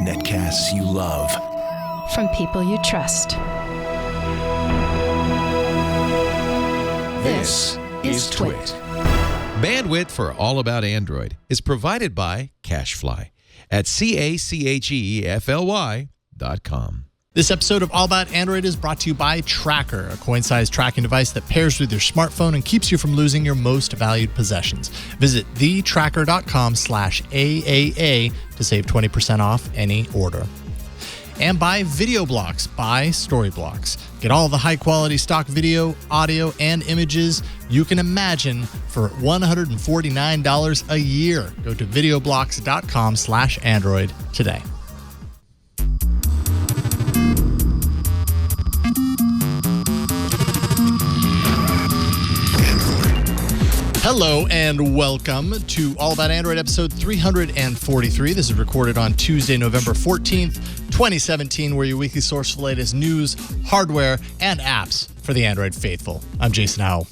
Netcasts you love. From people you trust. This is Twit. Bandwidth for All About Android is provided by CacheFly at CACHEFLY.com. This episode of All About Android is brought to you by Tracker, a coin-sized tracking device that pairs with your smartphone and keeps you from losing your most valued possessions. Visit thetracker.com/AAA to save 20% off any order. And by Video Blocks by Storyblocks. Get all the high-quality stock video, audio, and images you can imagine for $149 a year. Go to videoblocks.com/Android today. Hello and welcome to All About Android episode 343. This is recorded on Tuesday, November 14th, 2017, where your weekly source for the latest news, hardware, and apps for the Android faithful. I'm Jason Howell.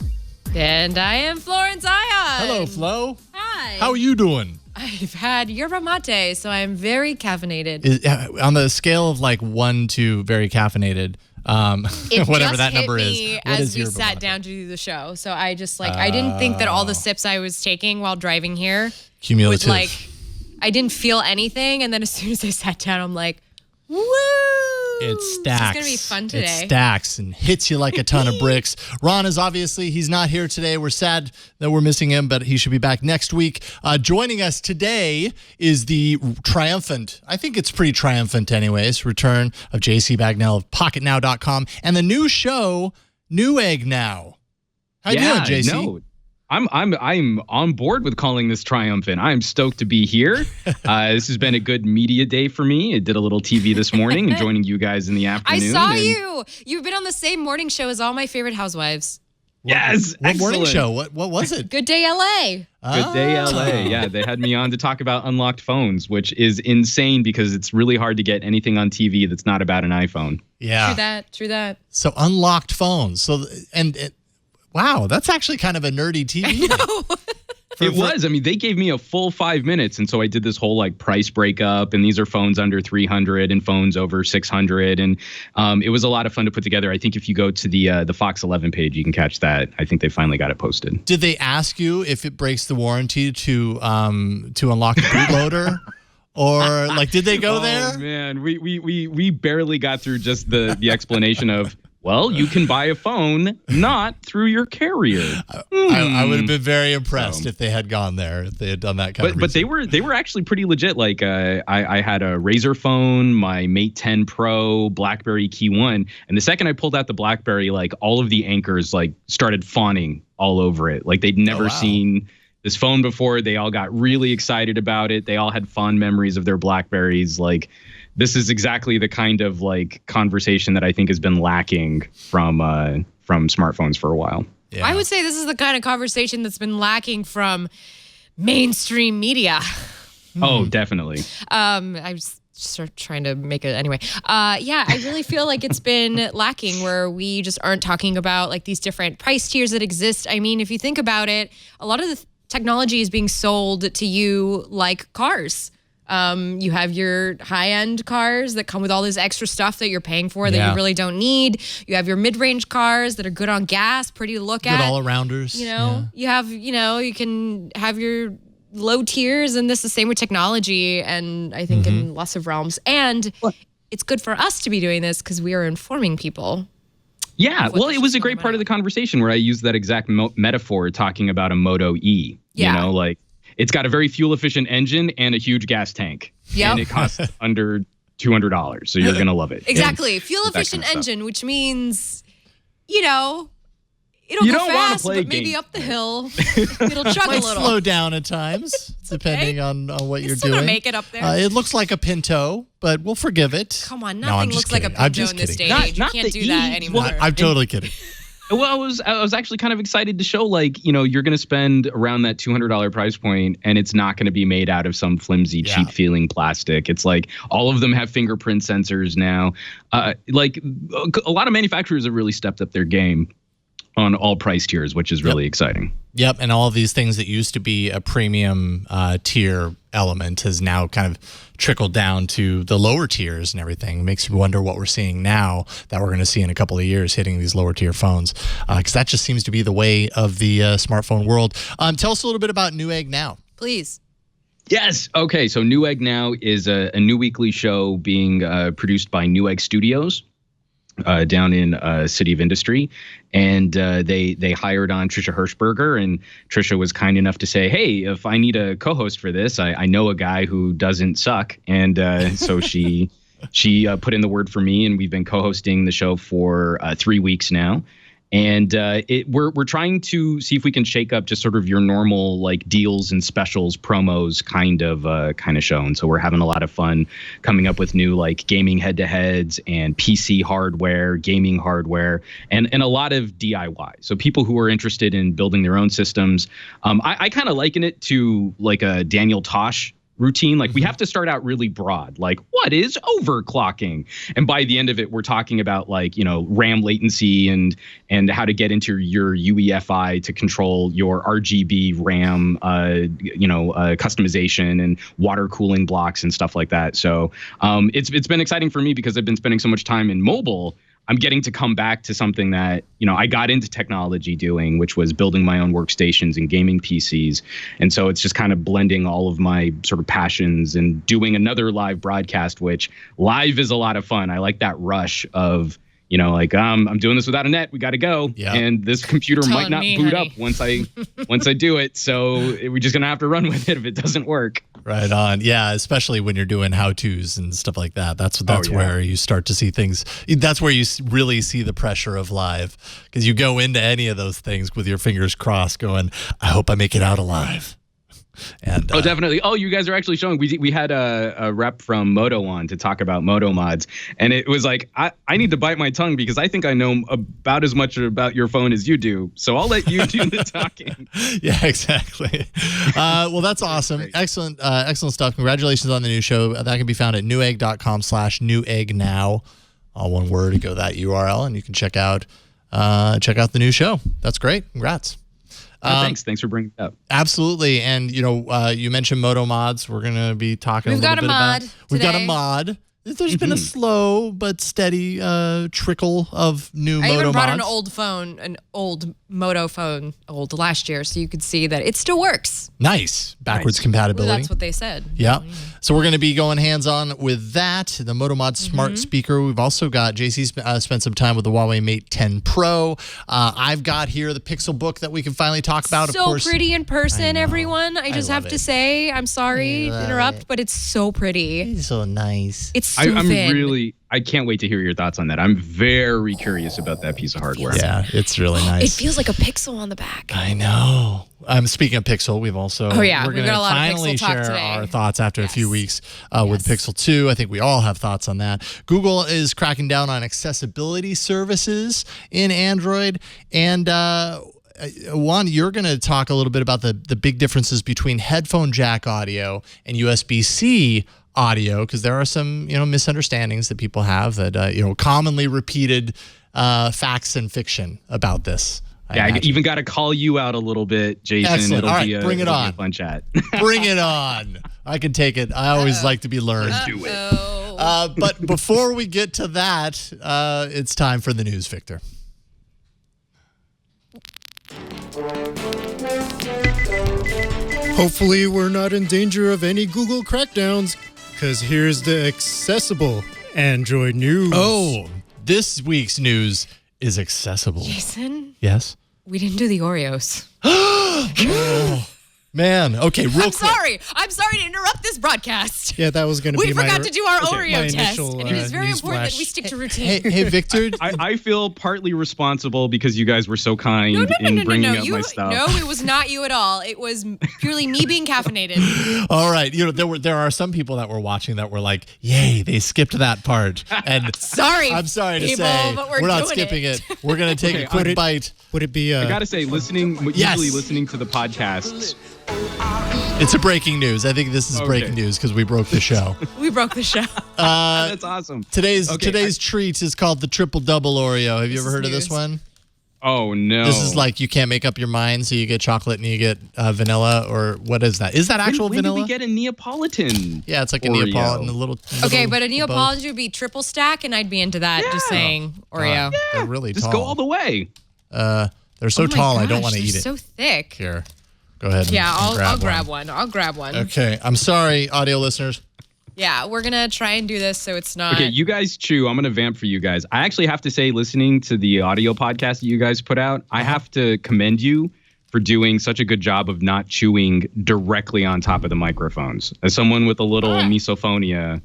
And I am Florence Ion. Hello, Flo. Hi. How are you doing? I've had yerba mate, so I'm very caffeinated. On the scale of like 1 to very caffeinated, whatever that number is. It just hit me as we sat down to do the show. So I just I didn't think that all the sips I was taking while driving here cumulative. was I didn't feel anything. And then as soon as I sat down, I'm like, woo! It stacks. It's going to be fun today. It stacks and hits you like a ton of bricks. Ron is he's not here today. We're sad that we're missing him, but he should be back next week. Joining us today is the triumphant, I think it's pretty triumphant anyways, return of JC Bagnell of PocketNow.com and the new show, Newegg Now. How you doing, JC? No. I'm on board with calling this triumphant. I'm stoked to be here. This has been a good media day for me. I did a little TV this morning and joining you guys in the afternoon. I saw you. You've been on the same morning show as all my favorite housewives. Yes, what morning show? What was it? Good Day LA. Good Day LA. Yeah, they had me on to talk about unlocked phones, which is insane because it's really hard to get anything on TV that's not about an iPhone. Yeah. True that. So unlocked phones. Wow, that's actually kind of a nerdy TV. It was. I mean, they gave me a full 5 minutes, and so I did this whole price breakup, and these are phones under 300 and phones over 600, and it was a lot of fun to put together. I think if you go to the Fox 11 page, you can catch that. I think they finally got it posted. Did they ask you if it breaks the warranty to unlock the bootloader? Or did they go there? Oh man, we barely got through just the explanation of. Well, you can buy a phone not through your carrier. I would have been very impressed if they had gone there, if they had done that kind of research. But they were actually pretty legit. I had a Razer phone, my Mate 10 Pro, BlackBerry Key 1, and the second I pulled out the BlackBerry, all of the anchors started fawning all over it. They'd never seen this phone before. They all got really excited about it. They all had fond memories of their BlackBerries. This is exactly the kind of conversation that I think has been lacking from smartphones for a while. Yeah. I would say this is the kind of conversation that's been lacking from mainstream media. Oh, definitely. I was sort of trying to make it anyway. I really feel like it's been lacking where we just aren't talking about these different price tiers that exist. I mean, if you think about it, a lot of the technology is being sold to you like cars. You have your high-end cars that come with all this extra stuff that you're paying for that you really don't need. You have your mid-range cars that are good on gas, pretty to look at. Good all-arounders. You have, you can have your low tiers, and this is the same with technology, and I think in lots of realms. And it's good for us to be doing this because we are informing people. Yeah, well, it was a great part of the conversation where I used that exact metaphor talking about a Moto E. Yeah. It's got a very fuel-efficient engine and a huge gas tank. Yep. And it costs under $200, so you're going to love it. Exactly. Fuel-efficient engine, which means, it'll you go don't fast, play but maybe games. up the hill, it'll chug a Might little. slow down at times, depending on what you're still doing. gonna make it up there. It looks like a Pinto, but we'll forgive it. Come on, No, nothing I'm just looks like a kidding. I'm Pinto just in this kidding. day and age. You Not can't the do that E. anymore. Well, I'm totally kidding. Well, I was actually kind of excited to show you're going to spend around that $200 price point, and it's not going to be made out of some flimsy, cheap feeling plastic. It's all of them have fingerprint sensors now. A lot of manufacturers have really stepped up their game on all price tiers, which is really exciting. Yep, and all of these things that used to be a premium tier element has now kind of trickled down to the lower tiers and everything. It makes you wonder what we're seeing now that we're going to see in a couple of years hitting these lower tier phones, because that just seems to be the way of the smartphone world. Tell us a little bit about Newegg Now. Please. Yes. Okay. So Newegg Now is a new weekly show being produced by Newegg Studios down in City of Industry. And they hired on Trisha Hirschberger, and Trisha was kind enough to say, hey, if I need a co-host for this, I know a guy who doesn't suck. And so she put in the word for me, and we've been co-hosting the show for 3 weeks now. And we're trying to see if we can shake up just sort of your normal like deals and specials, promos kind of show. And so we're having a lot of fun coming up with new like gaming head-to-heads and PC hardware, gaming hardware, and a lot of DIY. So people who are interested in building their own systems. I kind of liken it to like a Daniel Tosh routine. Like we have to start out really broad, like what is overclocking? And by the end of it, we're talking about like, RAM latency and how to get into your UEFI to control your RGB RAM, customization and water cooling blocks and stuff like that. So it's been exciting for me because I've been spending so much time in mobile. I'm getting to come back to something that, I got into technology doing, which was building my own workstations and gaming PCs. And so it's just kind of blending all of my sort of passions and doing another live broadcast, which live is a lot of fun. I like that rush of, I'm doing this without a net. We got to go. Yep. And this computer might not boot up once I do it. So we're just going to have to run with it if it doesn't work. Right on. Yeah, especially when you're doing how-tos and stuff like that. That's where you start to see things. That's where you really see the pressure of live, because you go into any of those things with your fingers crossed going, I hope I make it out alive. And definitely. Oh, you guys are actually showing. We had a rep from Moto on to talk about Moto mods, and it was like I need to bite my tongue because I think I know about as much about your phone as you do. So I'll let you do the talking. Yeah, exactly. Well, that's awesome. Great. Excellent stuff. Congratulations on the new show. That can be found at newegg.com/newegg-now. All one word. You go to that URL and you can check out the new show. That's great. Congrats. Thanks for bringing it up. Absolutely. And, you mentioned Moto mods. We're going to be talking a little bit about. We've got a mod. There's been a slow but steady trickle of new Moto mods. I even brought an old Moto phone, last year, so you could see that it still works. Nice. Backwards compatibility. Well, that's what they said. Yeah. So we're going to be going hands-on with that, the Moto Smart Speaker. We've also got, JC's spent some time with the Huawei Mate10 Pro. I've got here the PixelBook that we can finally talk about. So of course, pretty in person, everyone. I just have to say, I'm sorry to interrupt, but it's so pretty. It's so nice. It's so thin. I can't wait to hear your thoughts on that. I'm very curious about that piece of hardware. Yeah, it's really nice. It feels like a Pixel on the back. I know. Speaking of Pixel, we've also we're going to finally share our thoughts after a few weeks with Pixel 2. I think we all have thoughts on that. Google is cracking down on accessibility services in Android. And Juan, you're going to talk a little bit about the big differences between headphone jack audio and USB-C audio, because there are some misunderstandings that people have that commonly repeated facts and fiction about this. I even got to call you out a little bit, Jason. Excellent. All right, bring it on. Be a fun chat. Bring it on. I can take it. I always like to be learned. Do it. But before we get to that, it's time for the news, Victor. Hopefully we're not in danger of any Google crackdowns, because here's the accessible Android news. Oh, this week's news is accessible. Jason? Yes? We didn't do the Oreos. Oh, man. Okay, real quick. I'm sorry to interrupt this broadcast. Yeah, that was going to be We forgot to do our Oreo test, initial, and it is very important that we stick to routine. Hey, Victor. I feel partly responsible because you guys were so kind in bringing up my stuff. No, it was not you at all. It was purely me being caffeinated. All right. There are some people that were watching that were like, yay, they skipped that part. And I'm sorry to say, but we're not skipping it. We're going to take a quick bite. Would it be I got to say, usually listening to the podcasts. It's a breaking news. I think this is breaking news because we broke the show. We broke the show. That's awesome. Today's treat is called the Triple Double Oreo. Have you ever heard of this one? Oh no! This is like you can't make up your mind, so you get chocolate and you get vanilla, or what is that? Is that actual when vanilla? Did we get a Neapolitan? Yeah, it's like Oreo. a Neapolitan, a little. Okay, but a Neapolitan would be triple stack, and I'd be into that. Yeah. Just saying, Oreo. They're really Just tall. go all the way. They're so Oh my tall, I don't gosh, want to they're eat it. So thick. Here, go ahead. Yeah, and I'll grab one. I'll grab one. Okay, I'm sorry, audio listeners. Yeah, we're gonna try and do this so it's not. Okay, you guys chew. I'm going to vamp for you guys. I actually have to say, listening to the audio podcast that you guys put out, I have to commend you for doing such a good job of not chewing directly on top of the microphones. As someone with a little misophonia,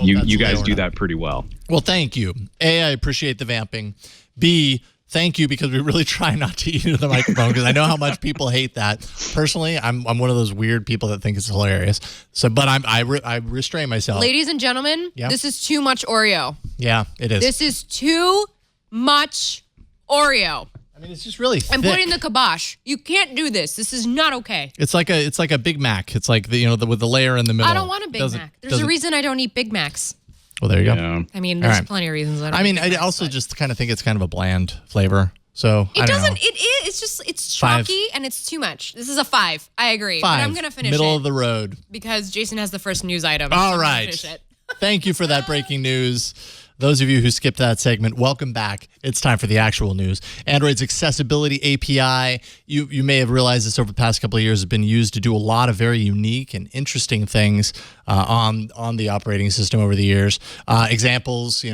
you guys do that pretty well. Well, thank you. A, I appreciate the vamping. B, thank you, because we really try not to eat into the microphone, because I know how much people hate that. Personally, I'm one of those weird people that think it's hilarious. So, but I restrain myself. Ladies and gentlemen, This is too much Oreo. Yeah, it is. This is too much Oreo. I mean, it's just really thick. I'm putting the kibosh. You can't do this. This is not okay. It's like a Big Mac. It's like with the layer in the middle. I don't want a Big Mac. There's a reason I don't eat Big Macs. Well, there you go. Yeah. I mean, there's All right. plenty of reasons I don't. I mean, eat Big I Macs, also but- just kind of think it's kind of a bland flavor. So I It don't doesn't. know. It is. It's just. It's 5. chalky and it's too much. This is a 5. I agree. 5. But I'm gonna finish Middle it of the road. because Jason has the first news item. All I'm gonna right. finish it. Thank you for that breaking news. Those of you who skipped that segment, welcome back. It's time for the actual news. Android's accessibility API, you may have realized this over the past couple of years, has been used to do a lot of very unique and interesting things on the operating system over the years. Examples,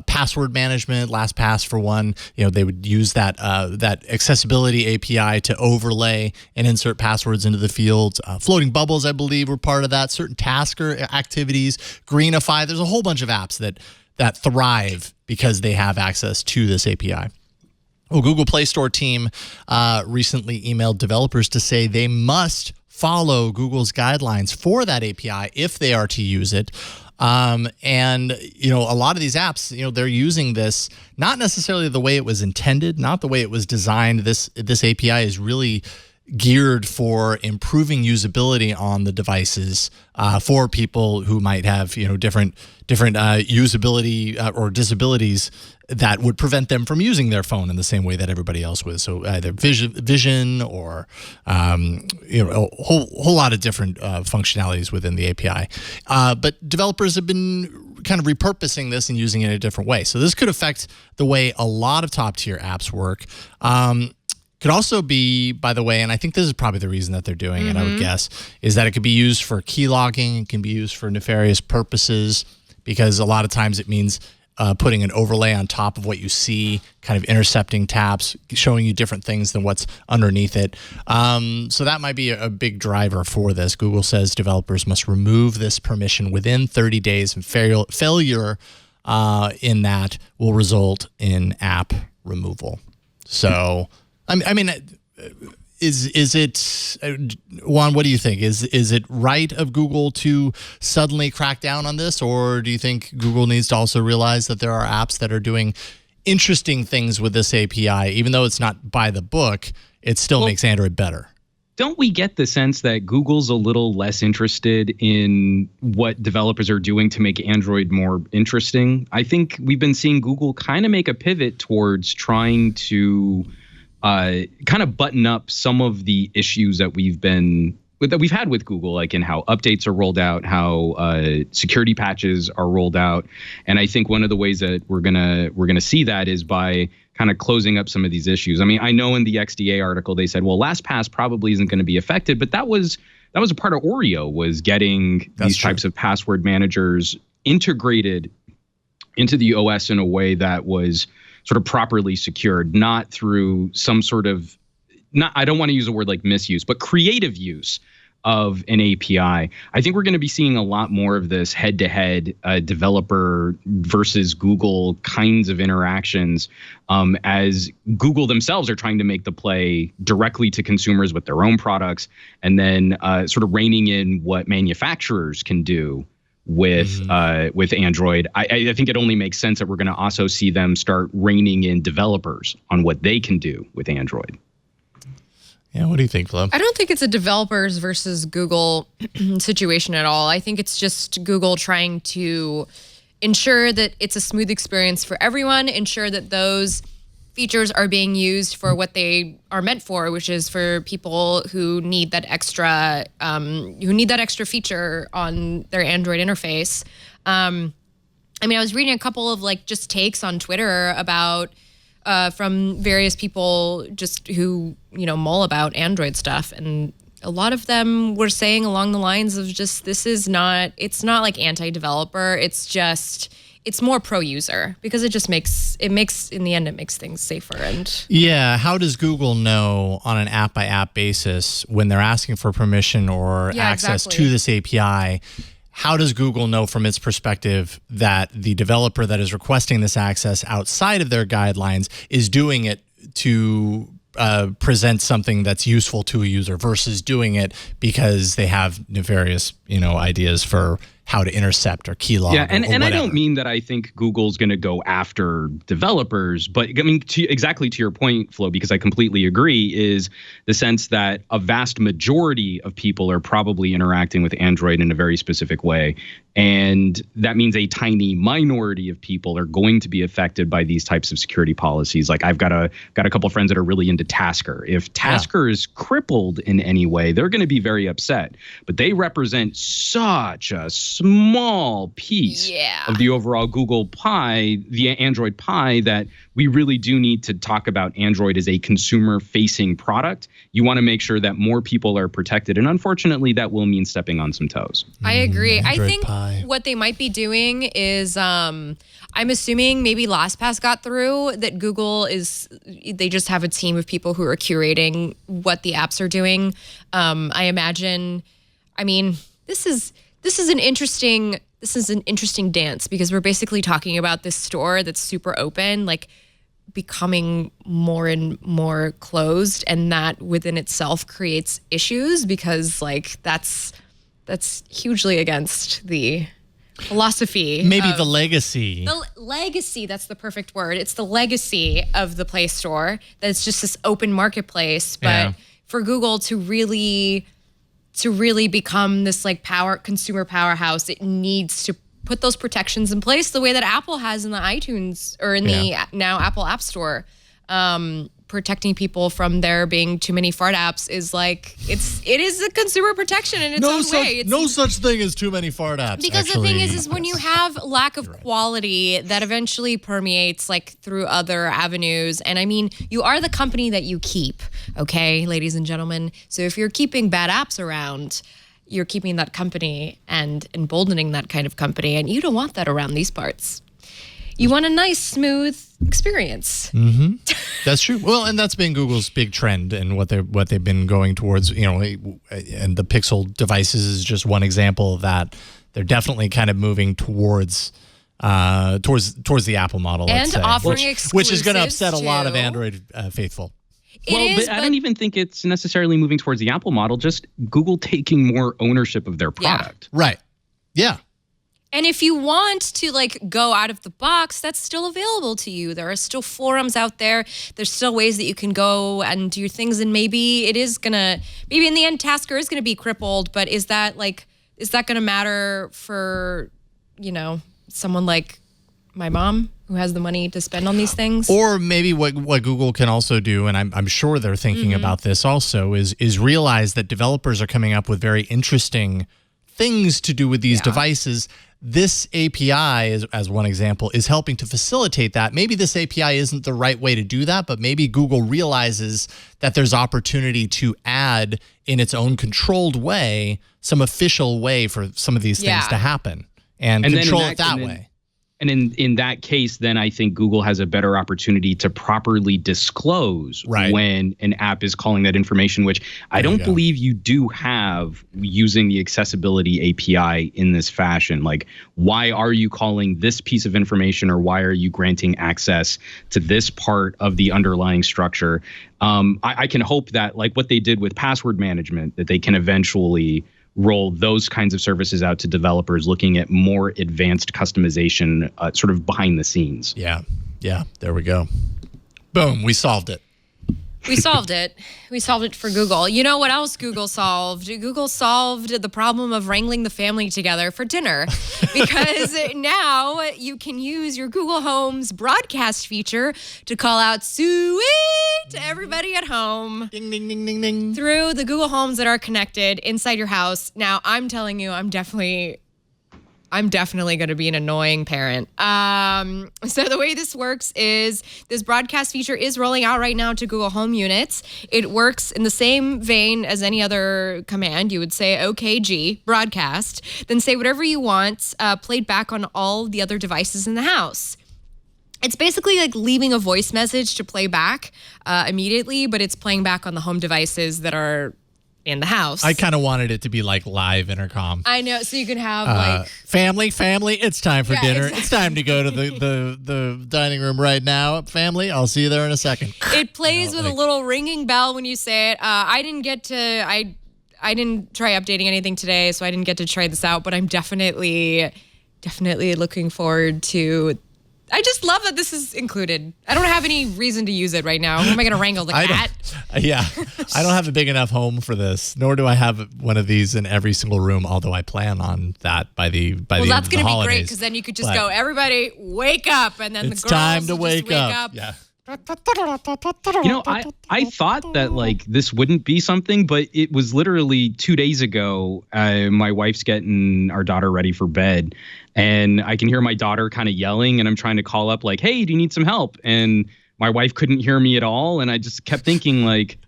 password management, LastPass for one. They would use that accessibility API to overlay and insert passwords into the fields. Floating bubbles, I believe, were part of that. Certain tasker activities, Greenify. There's a whole bunch of apps that thrive because they have access to this API. Well, Google Play Store team recently emailed developers to say they must follow Google's guidelines for that API if they are to use it. And a lot of these apps, they're using this not necessarily the way it was intended, not the way it was designed. This API is really geared for improving usability on the devices for people who might have different usability or disabilities that would prevent them from using their phone in the same way that everybody else would. So either vision or a whole lot of different functionalities within the API. But developers have been kind of repurposing this and using it in a different way. So this could affect the way a lot of top tier apps work. Could also be, by the way, and I think this is probably the reason that they're doing it, I would guess, is that it could be used for key logging. It can be used for nefarious purposes, because a lot of times it means putting an overlay on top of what you see, kind of intercepting taps, showing you different things than what's underneath it. So that might be a big driver for this. Google says developers must remove this permission within 30 days, and failure in that will result in app removal. So... I mean, is it, Juan, what do you think? Is it right of Google to suddenly crack down on this, or do you think Google needs to also realize that there are apps that are doing interesting things with this API, even though it's not by the book, it still makes Android better? Don't we get the sense that Google's a little less interested in what developers are doing to make Android more interesting? I think we've been seeing Google kind of make a pivot towards trying to kind of button up some of the issues that we've had with Google, like in how updates are rolled out, how security patches are rolled out. And I think one of the ways that we're gonna see that is by kind of closing up some of these issues. I mean, I know in the XDA article they said, well, LastPass probably isn't going to be affected, but that was a part of Oreo, was getting these types of password managers integrated into the OS in a way that was sort of properly secured, not through some sort of, I don't want to use a word like misuse, but creative use of an API. I think we're going to be seeing a lot more of this head-to-head developer versus Google kinds of interactions as Google themselves are trying to make the play directly to consumers with their own products, and then sort of reining in what manufacturers can do with Android. I think it only makes sense that we're going to also see them start reining in developers on what they can do with Android. Yeah, what do you think, Flo? I don't think it's a developers versus Google situation at all. I think it's just Google trying to ensure that it's a smooth experience for everyone, ensure that those features are being used for what they are meant for, which is for people who need that extra feature on their Android interface. I mean, I was reading a couple of like just takes on Twitter about from various people just who, you know, mull about Android stuff. And a lot of them were saying along the lines of just, it's not like anti-developer. It's more pro-user because in the end, it makes things safer. And yeah, how does Google know on an app-by-app basis when they're asking for permission or access to this API? How does Google know from its perspective that the developer that is requesting this access outside of their guidelines is doing it to present something that's useful to a user versus doing it because they have nefarious, ideas for how to intercept or keylog? Yeah, and I don't mean that I think Google's going to go after developers, but I mean, exactly to your point, Flo, because I completely agree, is the sense that a vast majority of people are probably interacting with Android in a very specific way. And that means a tiny minority of people are going to be affected by these types of security policies. Like I've got a couple of friends that are really into Tasker. If Tasker is crippled in any way, they're going to be very upset. But they represent such a small piece of the overall Google pie, the Android pie, that we really do need to talk about Android as a consumer-facing product. You want to make sure that more people are protected. And unfortunately, that will mean stepping on some toes. I agree. Android I think pie. What they might be doing is, I'm assuming maybe LastPass got through, that they just have a team of people who are curating what the apps are doing. I mean, this is an interesting dance because we're basically talking about this store that's super open, like becoming more and more closed, and that within itself creates issues because like that's hugely against the philosophy. Maybe the legacy. The legacy, that's the perfect word. It's the legacy of the Play Store, that it's just this open marketplace. But for Google to really become this like consumer powerhouse, it needs to put those protections in place the way that Apple has in the iTunes or in the now Apple App Store. Protecting people from there being too many fart apps is like it is a consumer protection in its own way. No such thing as too many fart apps. Because the thing is when you have lack of quality, that eventually permeates like through other avenues. And I mean, you are the company that you keep, okay, ladies and gentlemen. So if you're keeping bad apps around, you're keeping that company and emboldening that kind of company, and you don't want that around these parts. You want a nice, smooth experience. Mm-hmm. That's true. Well, and that's been Google's big trend and what they've been going towards. And the Pixel devices is just one example of that. They're definitely kind of moving towards the Apple model, and let's say, offering exclusives, which is going to upset a lot of Android faithful. But I don't even think it's necessarily moving towards the Apple model. Just Google taking more ownership of their product. Yeah. Right. Yeah. And if you want to like go out of the box, that's still available to you. There are still forums out there. There's still ways that you can go and do things. And maybe in the end, Tasker is gonna be crippled. But is that gonna matter for, someone like my mom who has the money to spend on these things? Or maybe what Google can also do, and I'm sure they're thinking about this also, is realize that developers are coming up with very interesting things to do with these devices. This API, as one example, is helping to facilitate that. Maybe this API isn't the right way to do that, but maybe Google realizes that there's opportunity to add in its own controlled way, some official way for some of these things to happen and control it that way. And in that case, then I think Google has a better opportunity to properly disclose when an app is calling that information, which I don't believe you do have using the accessibility API in this fashion. Like, why are you calling this piece of information, or why are you granting access to this part of the underlying structure? I can hope that, like what they did with password management, that they can eventually roll those kinds of services out to developers looking at more advanced customization sort of behind the scenes. Yeah. There we go. Boom. We solved it. We solved it. We solved it for Google. You know what else Google solved? Google solved the problem of wrangling the family together for dinner because now you can use your Google Home's broadcast feature to call out sweet to everybody at home. Ding, ding, ding, ding, ding. Through the Google Homes that are connected inside your house. Now, I'm telling you, I'm definitely going to be an annoying parent. So the way this works is this broadcast feature is rolling out right now to Google Home units. It works in the same vein as any other command. You would say, OKG, broadcast, then say whatever you want, played back on all the other devices in the house. It's basically like leaving a voice message to play back immediately, but it's playing back on the home devices that are in the house. I kind of wanted it to be like live intercom. I know, so you can have family, it's time for dinner. Exactly. It's time to go to the dining room right now. Family, I'll see you there in a second. It plays with a little ringing bell when you say it. I didn't try updating anything today, so I didn't get to try this out, but I'm definitely looking forward to. I just love that this is included. I don't have any reason to use it right now. How am I going to wrangle the cat? I don't have a big enough home for this, nor do I have one of these in every single room, although I plan on that by the end of the holidays. Well, that's going to be great because then you could just go, everybody, wake up, and then the girls time to will wake just up. Yeah. I thought that like this wouldn't be something, but it was literally 2 days ago. My wife's getting our daughter ready for bed, and I can hear my daughter kind of yelling, and I'm trying to call up like, "Hey, do you need some help?" And my wife couldn't hear me at all, and I just kept thinking like,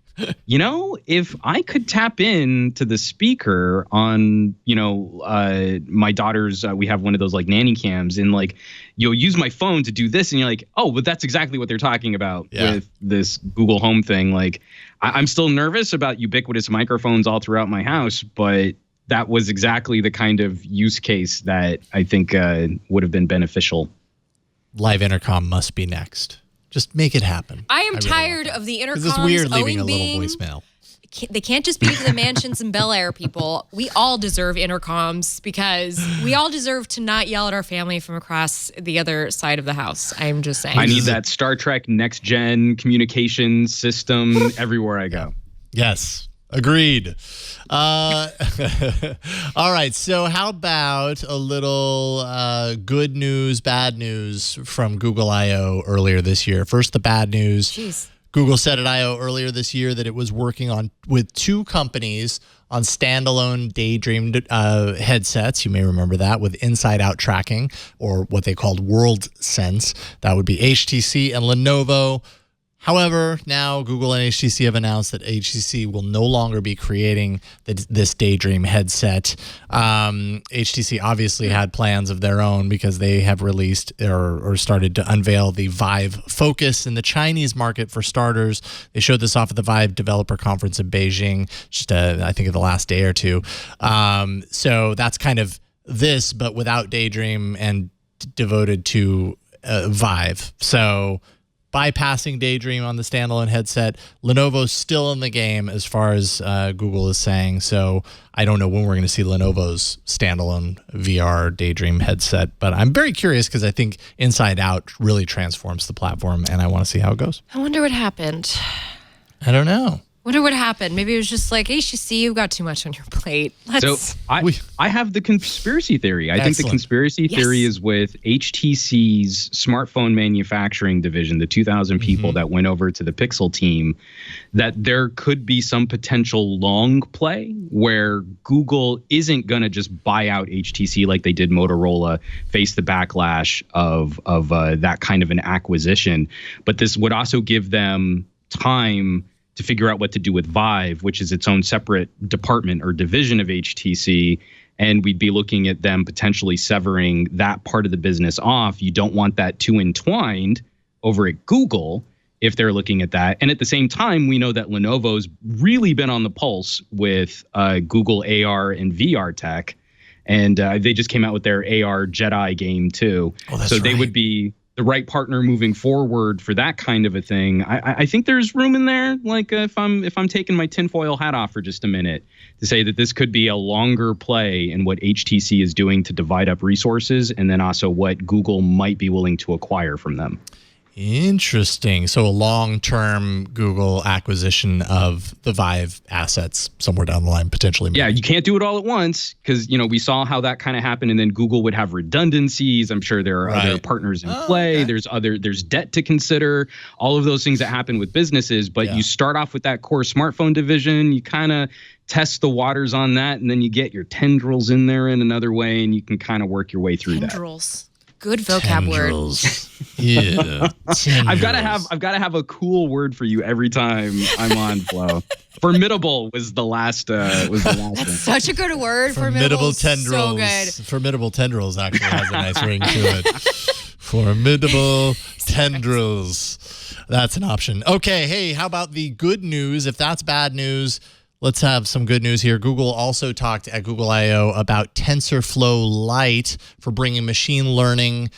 if I could tap in to the speaker on, my daughter's, we have one of those like nanny cams, and like you'll use my phone to do this, and you're like, oh, but that's exactly what they're talking about with this Google Home thing. Like I'm still nervous about ubiquitous microphones all throughout my house, but that was exactly the kind of use case that I think would have been beneficial. Live intercom must be next. Just make it happen. I am tired of the intercoms. It's weird leaving a being, little voicemail. They can't just be for the mansions and Bel Air people. We all deserve intercoms because we all deserve to not yell at our family from across the other side of the house. I'm just saying. I need that Star Trek Next Gen communication system everywhere I go. Yes. Agreed. All right. So how about a little good news, bad news from Google I/O earlier this year? First, the bad news. Jeez. Google said at I/O earlier this year that it was working with two companies on standalone Daydream headsets. You may remember that, with inside-out tracking, or what they called World Sense. That would be HTC and Lenovo. However, now Google and HTC have announced that HTC will no longer be creating this Daydream headset. HTC obviously had plans of their own because they have released or started to unveil the Vive Focus in the Chinese market for starters. They showed this off at the Vive Developer Conference in Beijing, just I think of the last day or two. So that's kind of this, but without Daydream and devoted to Vive. So bypassing Daydream on the standalone headset. Lenovo's still in the game as far as Google is saying. So I don't know when we're going to see Lenovo's standalone VR Daydream headset, but I'm very curious because I think Inside Out really transforms the platform, and I want to see how it goes. I wonder what happened. I don't know. Wonder what happened. Maybe it was just like, HTC, you've got too much on your plate. I have the conspiracy theory. I think the conspiracy theory is with HTC's smartphone manufacturing division, the 2,000 people that went over to the Pixel team, that there could be some potential long play where Google isn't going to just buy out HTC like they did Motorola, face the backlash of that kind of an acquisition. But this would also give them time to figure out what to do with Vive, which is its own separate department or division of HTC. And we'd be looking at them potentially severing that part of the business off. You don't want that too entwined over at Google if they're looking at that. And at the same time, we know that Lenovo's really been on the pulse with Google AR and VR tech. And they just came out with their AR Jedi game too. So they would be the right partner moving forward for that kind of a thing. I think there's room in there. Like if I'm taking my tinfoil hat off for just a minute, to say that this could be a longer play in what HTC is doing to divide up resources, and then also what Google might be willing to acquire from them. Interesting. So a long-term Google acquisition of the Vive assets somewhere down the line, potentially. Yeah, you can't do it all at once because, we saw how that kind of happened, and then Google would have redundancies. I'm sure there are other partners in play. Okay. There's debt to consider, all of those things that happen with businesses. But you start off with that core smartphone division, you kind of test the waters on that, and then you get your Tendrils in there in another way, and you can kind of work your way through Tendrils. Good vocab word. Yeah. I've got to have a cool word for you every time I'm on Flow. Formidable was the last one. Such a good word. Formidable Tendrils. So good. Formidable Tendrils actually has a nice ring to it. Formidable Tendrils. That's an option. Okay, hey, how about the good news? If that's bad news, let's have some good news here. Google also talked at Google I/O about TensorFlow Lite for bringing machine learning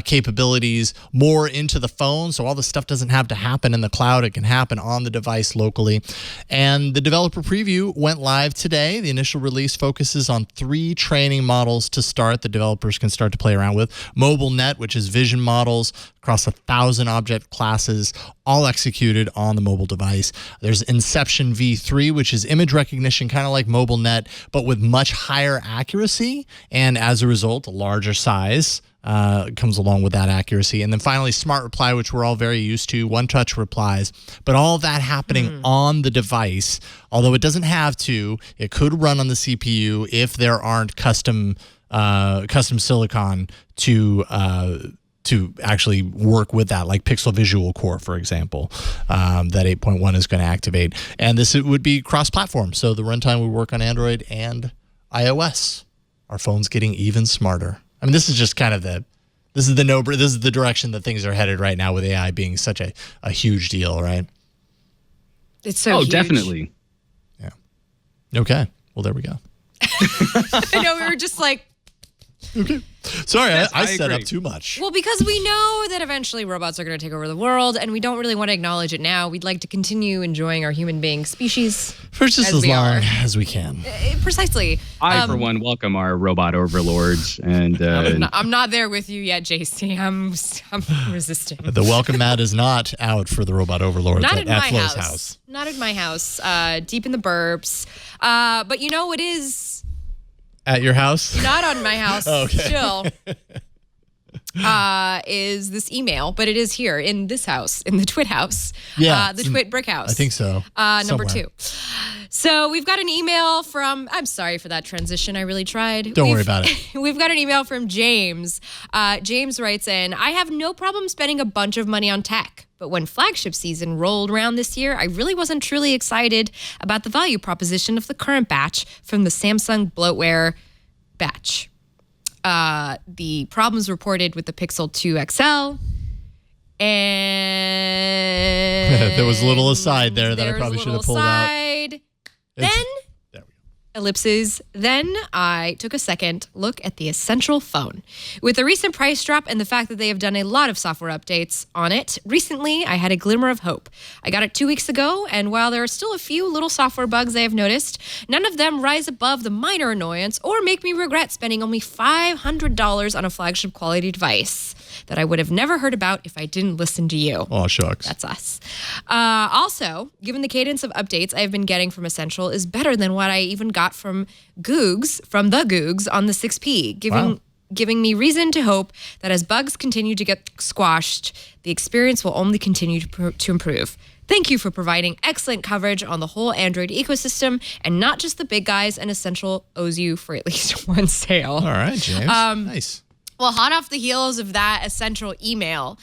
capabilities more into the phone. So all this stuff doesn't have to happen in the cloud. It can happen on the device locally. And the developer preview went live today. The initial release focuses on 3 training models to start that developers can start to play around with. MobileNet, which is vision models across 1,000 object classes, all executed on the mobile device. There's Inception V3, which is image recognition, kind of like MobileNet, but with much higher accuracy. And as a result, a larger size comes along with that accuracy. And then finally, Smart Reply, which we're all very used to, one-touch replies. But all that happening on the device, although it doesn't have to, it could run on the CPU if there aren't custom silicon to actually work with that, like Pixel Visual Core, for example, that 8.1 is going to activate. And this would be cross-platform, so the runtime would work on Android and iOS. Our phone's getting even smarter. I mean, this is just kind of this is the direction that things are headed right now with AI being such a huge deal, right? It's so huge. Definitely. Yeah. Okay. Well, there we go. I know, we were just like... Okay. Sorry, Yes, I I set agree. up too much. Well, because we know that eventually robots are going to take over the world, and we don't really want to acknowledge it now. We'd like to continue enjoying our human being species. For just as we long are. as we can. Precisely. I, for one, welcome our robot overlords. And I'm not there with you yet, JC. I'm resisting. The welcome mat is not out for the robot overlords Not at in my Flo's house. Not in my house. Deep in the burbs. But you know, it is At your house? not on my house. Okay. Still. Is this email, but it is here in this house, in the Twit house. Yeah, the Twit brick house. I think so. Number Somewhere. 2. So we've got an email from, I'm sorry for that transition. I really tried. Don't worry about it. We've got an email from James. James writes in, I have no problem spending a bunch of money on tech. But when flagship season rolled around this year, I really wasn't truly excited about the value proposition of the current batch from the Samsung bloatware batch. The problems reported with the Pixel 2 XL, and There was a little aside there that I there's probably a should have little pulled out. aside. There Then, we go. ellipses, then I took a second look at the Essential phone. With the recent price drop and the fact that they have done a lot of software updates on it, recently I had a glimmer of hope. I got it 2 weeks ago, and while there are still a few little software bugs I have noticed, none of them rise above the minor annoyance or make me regret spending only $500 on a flagship quality device that I would have never heard about if I didn't listen to you. Oh, shucks. That's us. Also, given the cadence of updates I've been getting from Essential is better than what I even got from the Googs on the 6P, giving me reason to hope that as bugs continue to get squashed, the experience will only continue to improve. Thank you for providing excellent coverage on the whole Android ecosystem and not just the big guys, and Essential owes you for at least one sale. All right, James. Nice. Well, hot off the heels of that Essential email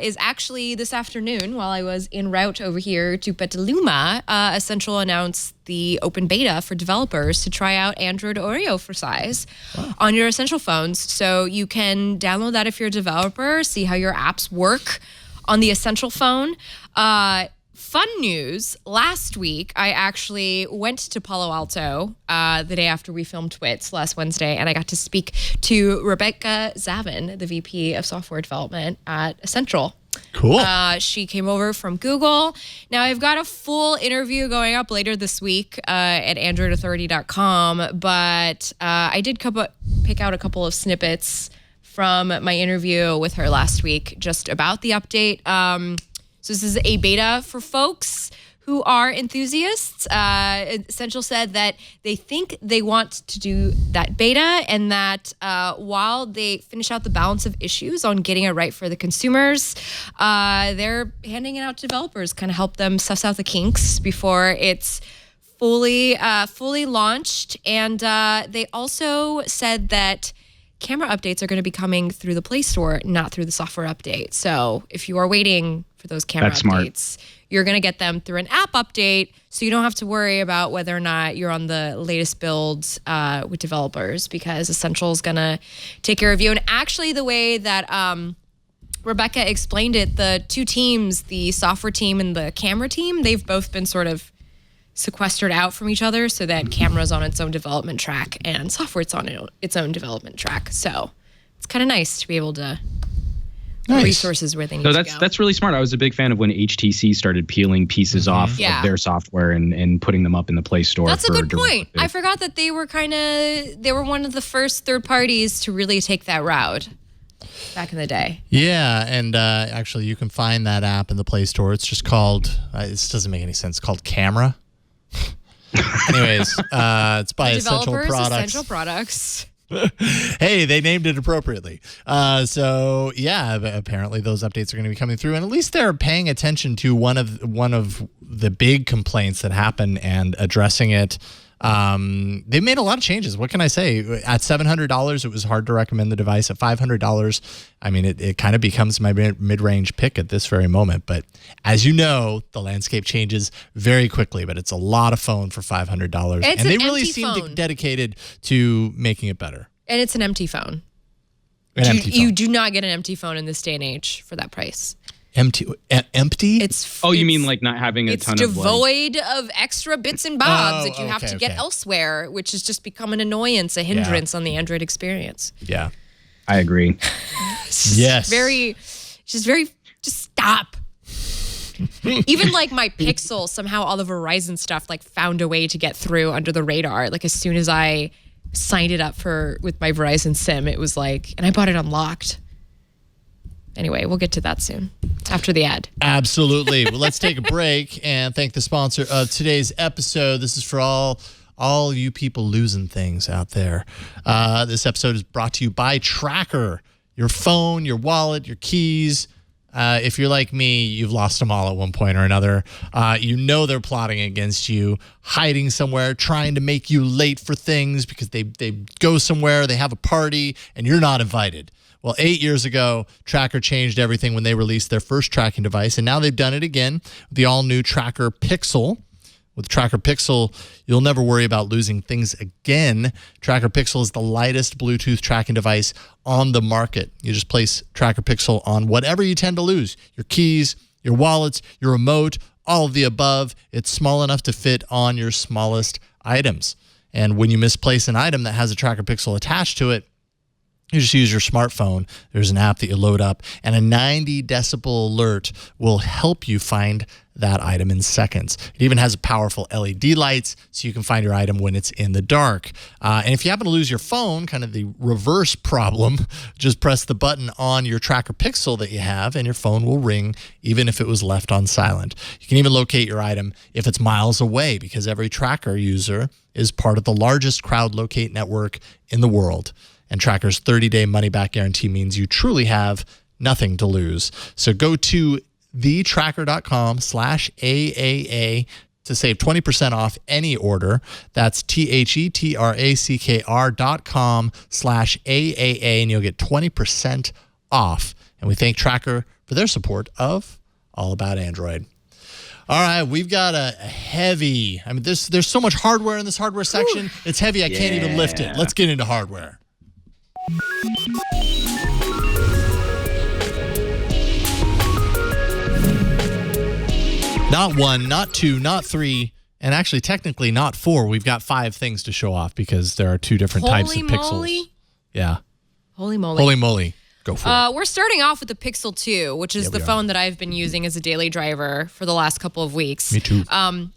is actually this afternoon while I was en route over here to Petaluma, Essential announced the open beta for developers to try out Android Oreo for size on your Essential phones. So you can download that if you're a developer, see how your apps work on the Essential phone. Fun news, last week I actually went to Palo Alto the day after we filmed Twits last Wednesday, and I got to speak to Rebecca Zavin, the VP of Software Development at Essential. Cool. She came over from Google. Now, I've got a full interview going up later this week at androidauthority.com, but I did pick out a couple of snippets from my interview with her last week just about the update. So this is a beta for folks who are enthusiasts. Essential said that they think they want to do that beta, and that while they finish out the balance of issues on getting it right for the consumers, they're handing it out to developers, kind of help them suss out the kinks before it's fully launched. And they also said that camera updates are going to be coming through the Play Store, not through the software update. So if you are waiting for those camera updates, you're going to get them through an app update, so you don't have to worry about whether or not you're on the latest builds with developers, because Essential is going to take care of you. And actually, the way that Rebecca explained it, the two teams, the software team and the camera team, they've both been sort of sequestered out from each other, so that camera's on its own development track and software's on its own development track. So it's kind of nice to be able to resources where they need to go. That's really smart. I was a big fan of when HTC started peeling pieces off of their software and putting them up in the Play Store. That's a good point. I forgot that they were one of the first third parties to really take that route back in the day. Yeah, and actually you can find that app in the Play Store. It's just called, this doesn't make any sense, called Camera. Anyways, it's by Essential Products. Hey, they named it appropriately. So yeah, apparently those updates are going to be coming through, and at least they're paying attention to one of the big complaints that happen and addressing it. They've made a lot of changes. What can I say? At $700, it was hard to recommend the device. At $500, I mean, it kind of becomes my mid-range pick at this very moment. But as you know, the landscape changes very quickly, but it's a lot of phone for $500. And they really seem dedicated to making it better. And it's an empty phone. You do not get an empty phone in this day and age for that price. Empty? You mean like not having a ton of... It's devoid of extra bits and bobs that you have to get elsewhere, which has just become an annoyance, a hindrance on the Android experience. Yeah. I agree. Yes. Just stop. Even like my Pixel, somehow all the Verizon stuff like found a way to get through under the radar. Like as soon as I signed it up with my Verizon SIM, it was like, and I bought it unlocked. Anyway, we'll get to that soon after the ad. Absolutely. Well, let's take a break and thank the sponsor of today's episode. This is for all you people losing things out there. This episode is brought to you by Tracker. Your phone, your wallet, your keys. If you're like me, you've lost them all at one point or another. You know they're plotting against you, hiding somewhere, trying to make you late for things because they go somewhere, they have a party, and you're not invited. Well, 8 years ago, Tracker changed everything when they released their first tracking device, and now they've done it again with the all-new Tracker Pixel. With Tracker Pixel, you'll never worry about losing things again. Tracker Pixel is the lightest Bluetooth tracking device on the market. You just place Tracker Pixel on whatever you tend to lose. Your keys, your wallets, your remote, all of the above. It's small enough to fit on your smallest items. And when you misplace an item that has a Tracker Pixel attached to it, you just use your smartphone. There's an app that you load up, and a 90 decibel alert will help you find that item in seconds. It even has powerful LED lights so you can find your item when it's in the dark. And if you happen to lose your phone, kind of the reverse problem, just press the button on your Tracker Pixel that you have, and your phone will ring even if it was left on silent. You can even locate your item if it's miles away, because every Tracker user is part of the largest crowd locate network in the world. And Tracker's 30-day money-back guarantee means you truly have nothing to lose. So go to thetracker.com/AAA to save 20% off any order. That's thetracker.com/AAA, and you'll get 20% off. And we thank Tracker for their support of All About Android. All right, we've got a heavy... I mean, there's so much hardware in this hardware section. It's heavy, I can't even lift it. Let's get into hardware. Not one, not two, not three, and actually technically not four. We've got 5 things to show off because there are 2 different types of pixels. Yeah. Holy moly. Holy moly. Go for it. We're starting off with the Pixel 2, which is the phone that I've been using as a daily driver for the last couple of weeks. Me too.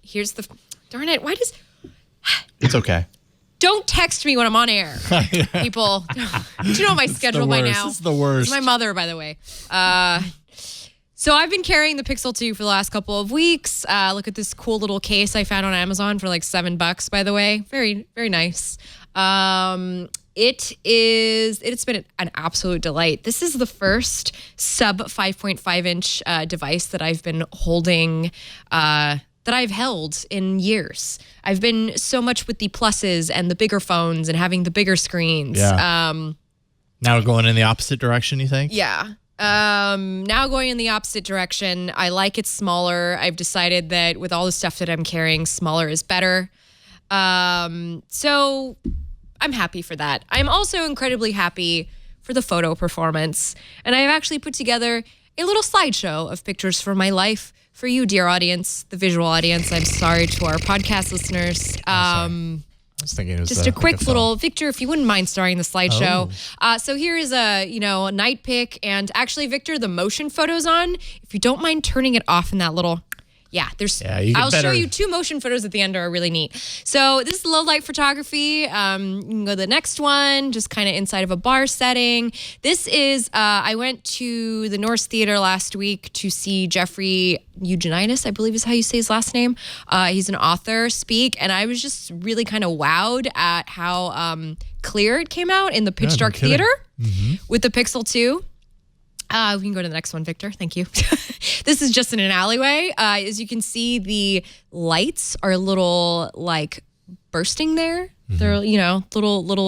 Here's the... Darn it, why does... It's okay. Don't text me when I'm on air, people. You know my schedule by now. It's the worst. It's my mother, by the way. So I've been carrying the Pixel 2 for the last couple of weeks. Look at this cool little case I found on Amazon for like $7, by the way. Very, very nice. It's been an absolute delight. This is the first sub 5.5 inch device that I've been holding, that I've held in years. I've been so much with the pluses and the bigger phones and having the bigger screens. Yeah. Now going in the opposite direction, you think? Yeah. Now going in the opposite direction. I like it smaller. I've decided that with all the stuff that I'm carrying, smaller is better. So I'm happy for that. I'm also incredibly happy for the photo performance. And I've actually put together a little slideshow of pictures from my life for you, dear audience, the visual audience. I'm sorry to our podcast listeners. I was thinking it was Just a quick like little, Victor, if you wouldn't mind starring the slideshow. So here is a night pic, and actually, Victor, the motion photo's on. If you don't mind turning it off in that little, I'll show you 2 motion photos at the end are really neat. So this is low light photography. You can go to the next one, just kind of inside of a bar setting. This is, I went to the Norse Theater last week to see Jeffrey Eugenides, I believe is how you say his last name. He's an author, speak, and I was just really kind of wowed at how clear it came out in the pitch dark theater with the Pixel 2. We can go to the next one, Victor. Thank you. This is just in an alleyway. As you can see, the lights are a little like bursting there. They're, little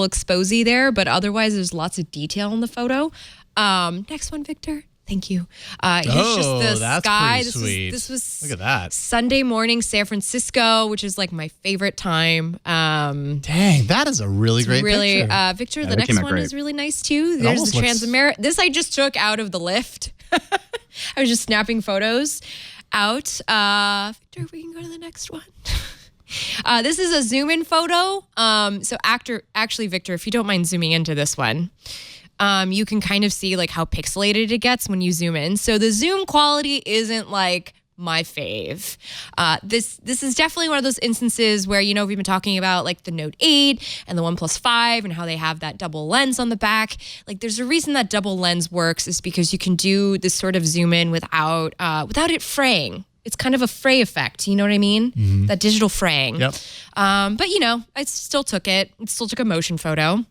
exposy there, but otherwise there's lots of detail in the photo. Next one, Victor. Thank you. Here's just the that's sky. pretty sweet. This was Look at that. Sunday morning, San Francisco, which is like my favorite time. Dang, that is a really great picture. Victor, the next one is really nice too. There's the Transamerica. This I just took out of the lift. I was just snapping photos out. Victor, we can go to the next one. This is a zoom in photo. Actually, Victor, if you don't mind zooming into this one. You can kind of see like how pixelated it gets when you zoom in. So the zoom quality isn't like my fave. This is definitely one of those instances where, we've been talking about like the Note 8 and the OnePlus 5 and how they have that double lens on the back. Like there's a reason that double lens works is because you can do this sort of zoom in without it fraying. It's kind of a fray effect. You know what I mean? That digital fraying. Yep. But I still took it. It still took a motion photo.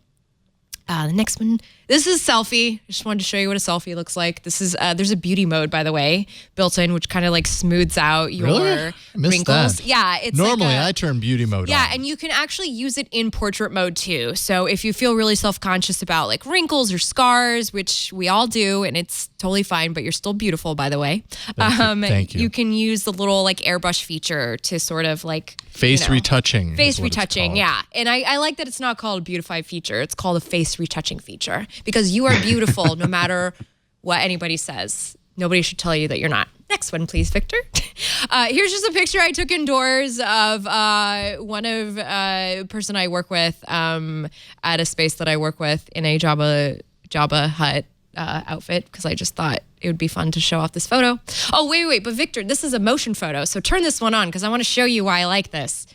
The next one, this is a selfie. I just wanted to show you what a selfie looks like. This is there's a beauty mode, by the way, built in, which kind of like smooths out your wrinkles. That. Yeah, it's normally like I turn beauty mode on. Yeah, and you can actually use it in portrait mode too. So if you feel really self-conscious about like wrinkles or scars, which we all do, and it's totally fine, but you're still beautiful, by the way. Thank you. You can use the little like airbrush feature to sort of like face retouching. Face retouching, yeah. And I like that it's not called a beautify feature. It's called a face retouching feature because you are beautiful no matter what anybody says. Nobody should tell you that you're not. Next one, please, Victor. Here's just a picture I took indoors of one of a person I work with at a space that I work with in a Jabba Hut outfit because I just thought it would be fun to show off this photo. Oh, wait. But Victor, this is a motion photo. So turn this one on because I want to show you why I like this.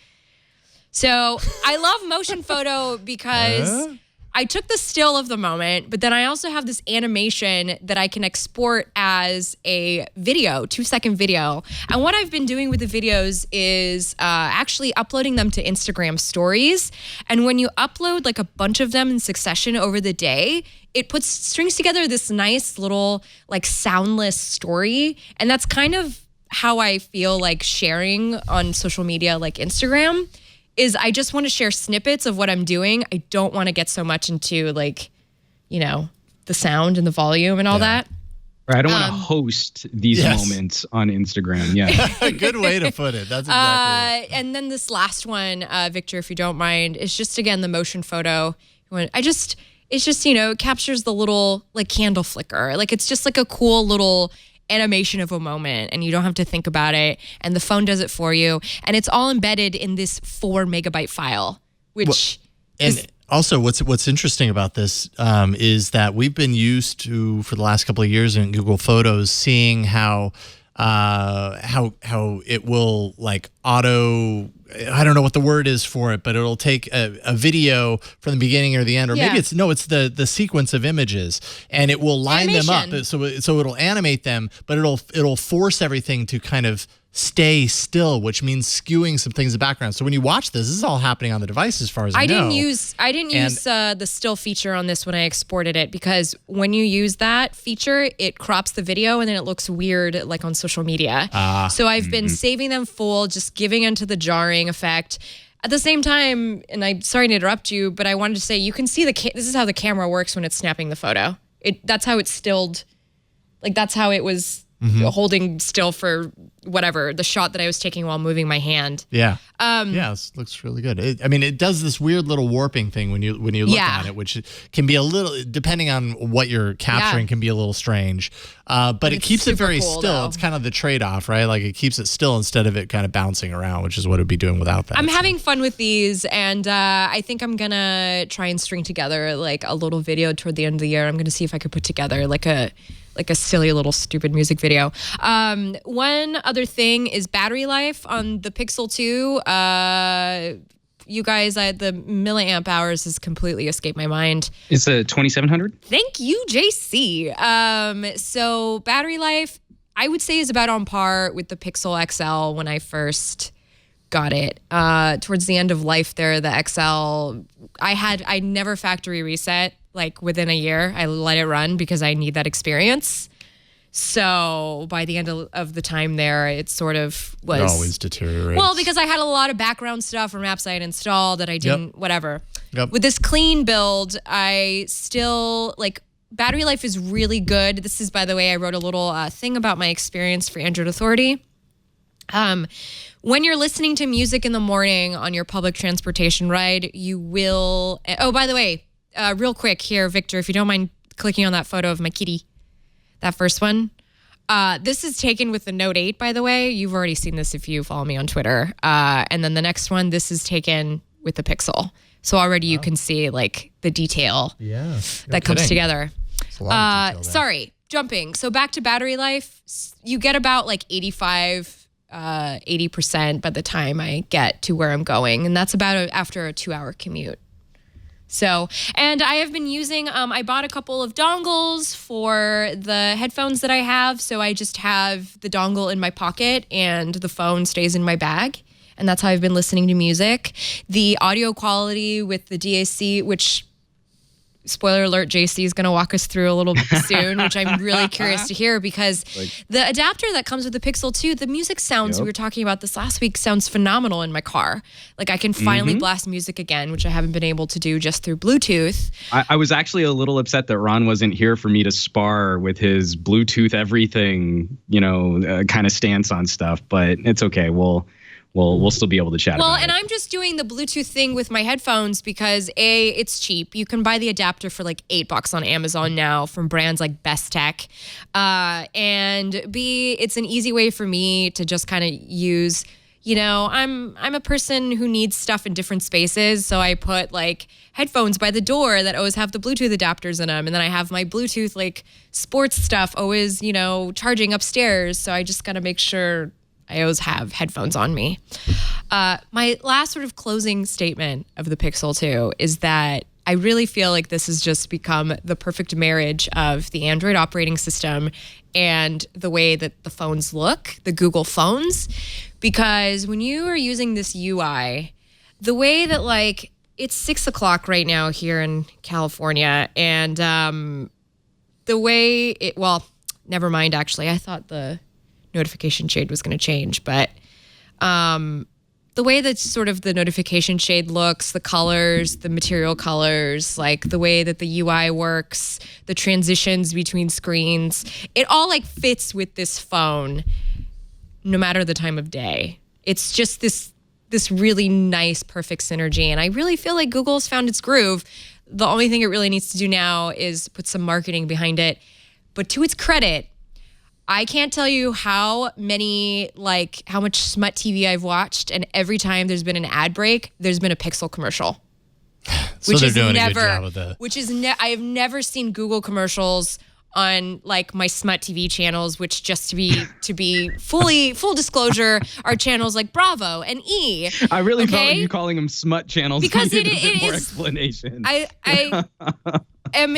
So I love motion photo because I took the still of the moment, but then I also have this animation that I can export as a video, 2-second video. And what I've been doing with the videos is actually uploading them to Instagram stories. And when you upload like a bunch of them in succession over the day, it strings together this nice little like soundless story. And that's kind of how I feel like sharing on social media like Instagram. Is I just want to share snippets of what I'm doing. I don't want to get so much into like, the sound and the volume and all that. Right, I don't want to host these moments on Instagram. Yeah. Good way to put it. That's exactly it. And then this last one, Victor, if you don't mind, is just again the motion photo. It captures the little like candle flicker. Like it's just like a cool little animation of a moment and you don't have to think about it and the phone does it for you and it's all embedded in this 4 megabyte file also what's interesting about this is that we've been used to for the last couple of years in Google Photos seeing how it will like auto I don't know what the word is for it, but it'll take a video from the beginning or the end, or maybe it's the sequence of images, and it will line them up. So it'll animate them, but it'll force everything to kind of stay still, which means skewing some things in the background. So when you watch this is all happening on the device as far as I know. I didn't use the still feature on this when I exported it, because when you use that feature, it crops the video and then it looks weird like on social media. So I've been saving them full, just giving into the jarring effect. At the same time, and I'm sorry to interrupt you, but I wanted to say you can see this is how the camera works when it's snapping the photo. That's how it's stilled. Like that's how it was holding still for whatever, the shot that I was taking while moving my hand. Yeah. It looks really good. It does this weird little warping thing when you look at it, which can be a little, depending on what you're capturing, can be a little strange. But it keeps it very still. Though. It's kind of the trade-off, right? Like it keeps it still instead of it kind of bouncing around, which is what it'd be doing without that. I'm having fun with these, and I think I'm gonna try and string together like a little video toward the end of the year. I'm gonna see if I could put together like a silly little stupid music video. One other thing is battery life on the Pixel 2. You guys, the milliamp hours has completely escaped my mind. It's a 2700? Thank you, JC. So battery life, I would say, is about on par with the Pixel XL when I first got it. Towards the end of life there, the XL, I never factory reset. Like within a year, I let it run because I need that experience. So by the end of the time there, it sort of was... It always deteriorates. Well, because I had a lot of background stuff from apps I had installed that I didn't, whatever. With this clean build, I still, battery life is really good. This is, by the way, I wrote a little thing about my experience for Android Authority. When you're listening to music in the morning on your public transportation ride, you will... Oh, by the way... real quick here, Victor, if you don't mind clicking on that photo of my kitty, that first one. This is taken with the Note 8, by the way. You've already seen this if you follow me on Twitter. And then the next one, this is taken with the Pixel. So already you can see the detail that comes together. It's a lot of detail there. Sorry, jumping. So back to battery life, you get about 80% by the time I get to where I'm going. And that's about after a 2-hour commute. So, and I have been using, I bought a couple of dongles for the headphones that I have. So I just have the dongle in my pocket and the phone stays in my bag. And that's how I've been listening to music. The audio quality with the DAC, which, spoiler alert, JC is going to walk us through a little soon, which I'm really curious to hear, because the adapter that comes with the Pixel 2, the music sounds, we were talking about this last week, sounds phenomenal in my car. I can finally blast music again, which I haven't been able to do just through Bluetooth. I was actually a little upset that Ron wasn't here for me to spar with his Bluetooth everything, kind of stance on stuff, but it's okay. We'll still be able to chat about it. Well, and I'm just doing the Bluetooth thing with my headphones because A, it's cheap. You can buy the adapter for $8 on Amazon now from brands like Best Tech. And B, it's an easy way for me to just kind of use, I'm a person who needs stuff in different spaces. So I put headphones by the door that always have the Bluetooth adapters in them. And then I have my Bluetooth sports stuff always, charging upstairs. So I just got to make sure I always have headphones on me. My last sort of closing statement of the Pixel 2 is that I really feel like this has just become the perfect marriage of the Android operating system and the way that the phones look, the Google phones. Because when you are using this UI, the way that it's 6 o'clock right now here in California, and the way never mind, actually. I thought the notification shade was going to change, but the way that sort of the notification shade looks, the colors, the material colors, the way that the UI works, the transitions between screens, it all fits with this phone no matter the time of day. It's just this really nice, perfect synergy. And I really feel like Google's found its groove. The only thing it really needs to do now is put some marketing behind it. But to its credit, I can't tell you how much smut TV I've watched, and every time there's been an ad break, there's been a Pixel commercial. So they're doing a good job with that. I have never seen Google commercials on like my smut TV channels, which just to be full disclosure, are channels like Bravo and E. I really felt you calling them smut channels because it needed a bit more is explanation. I am,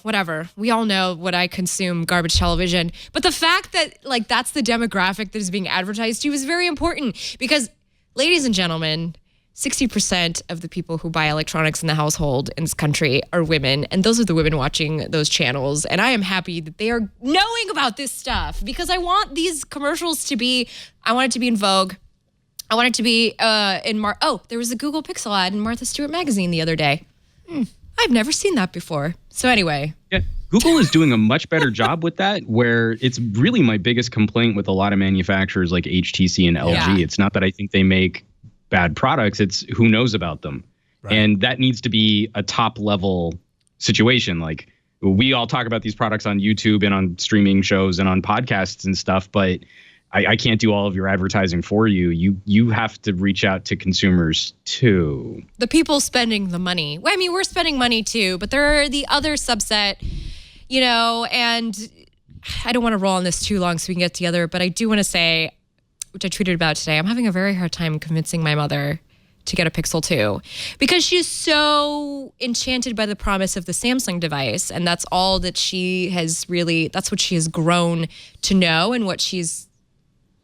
whatever. We all know what I consume, garbage television. But the fact that like that's the demographic that is being advertised to is very important because, ladies and gentlemen, 60% of the people who buy electronics in the household in this country are women, and those are the women watching those channels. And I am happy that they are knowing about this stuff because I want these commercials to be, I want it to be in Vogue. I want it to be there was a Google Pixel ad in Martha Stewart magazine the other day. I've never seen that before. So anyway. Yeah, Google is doing a much better job with that, where it's really my biggest complaint with a lot of manufacturers like HTC and LG. Yeah. It's not that I think they make bad products, it's who knows about them. Right. And that needs to be a top level situation. Like we all talk about these products on YouTube and on streaming shows and on podcasts and stuff, but I can't do all of your advertising for you. You have to reach out to consumers too. The people spending the money. Well, I mean, we're spending money too, but there are the other subset, and I don't want to roll on this too long so we can get together, but I do want to say, which I tweeted about today, I'm having a very hard time convincing my mother to get a Pixel 2 because she's so enchanted by the promise of the Samsung device. And that's all that that's what she has grown to know and what she's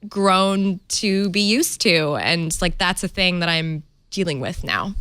grown to be used to. And like, that's a thing that I'm dealing with now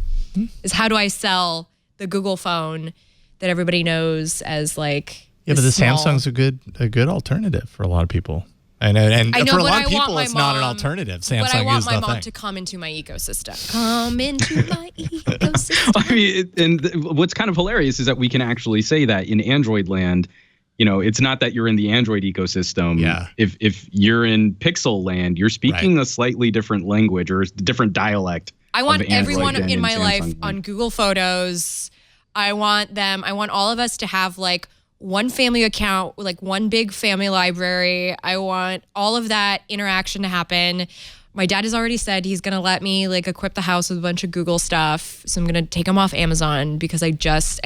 is how do I sell the Google phone that everybody knows as like, but the Samsung's a good alternative for a lot of people. And I know, for a lot of I people, it's not an alternative. Samsung but I want is my the mom thing. to come into my ecosystem. Come into my ecosystem. I mean, what's kind of hilarious is that we can actually say that in Android land, it's not that you're in the Android ecosystem. Yeah. If you're in Pixel land, you're speaking a slightly different language or a different dialect. I want of Android everyone than in my Samsung life land. on Google Photos. I want all of us to have like one family account, like one big family library. I want all of that interaction to happen. My dad has already said he's going to let me like equip the house with a bunch of Google stuff. So I'm going to take them off Amazon because I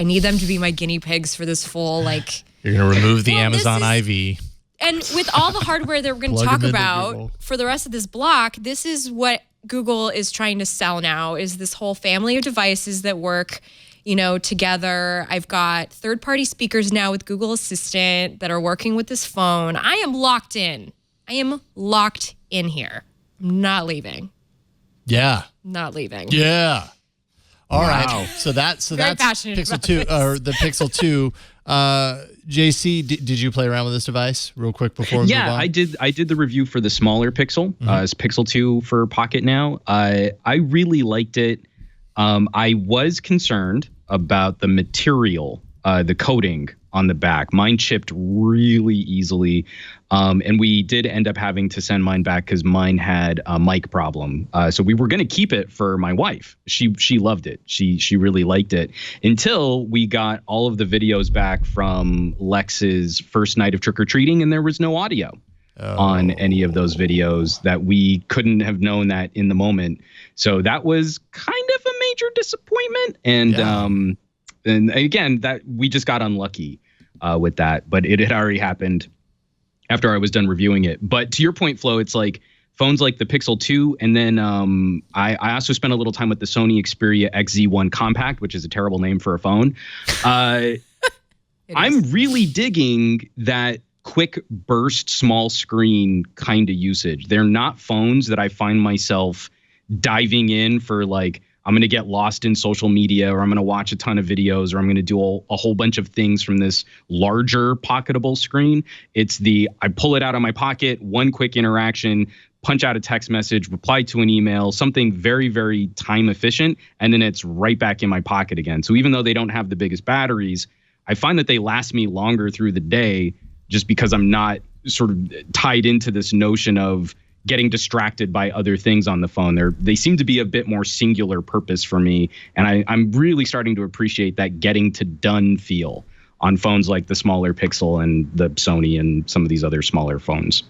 need them to be my guinea pigs for this full like. You're going to remove the Amazon IV. And with all the hardware that we're going to talk about for the rest of this block, this is what Google is trying to sell now is this whole family of devices that work together. I've got third-party speakers now with Google Assistant that are working with this phone. I am locked in. I am locked in here. I'm not leaving. Yeah. Not leaving. Yeah. All right. So that's Pixel 2 or the Pixel 2. JC, did you play around with this device real quick before we move on? I did the review for the smaller Pixel. It's Pixel 2 for Pocket now. I really liked it. I was concerned about the material, the coating on the back. Mine chipped really easily. And we did end up having to send mine back because mine had a mic problem. So we were going to keep it for my wife. She loved it. She really liked it until we got all of the videos back from Lex's first night of trick-or-treating and there was no audio on any of those videos that we couldn't have known that in the moment. So that was kind of a major disappointment. And and again, that we just got unlucky with that, but it had already happened after I was done reviewing it. But to your point, Flo, it's like phones like the Pixel 2. And then I also spent a little time with the Sony Xperia XZ1 Compact, which is a terrible name for a phone. I'm really digging that quick burst, small screen kind of usage. They're not phones that I find myself diving in for like, I'm going to get lost in social media or I'm going to watch a ton of videos or I'm going to do a whole bunch of things from this larger pocketable screen. It's I pull it out of my pocket, one quick interaction, punch out a text message, reply to an email, something very, very time efficient, and then it's right back in my pocket again. So even though they don't have the biggest batteries, I find that they last me longer through the day just because I'm not sort of tied into this notion of getting distracted by other things on the phone. They seem to be a bit more singular purpose for me. And I'm really starting to appreciate that getting to done feel on phones like the smaller Pixel and the Sony and some of these other smaller phones.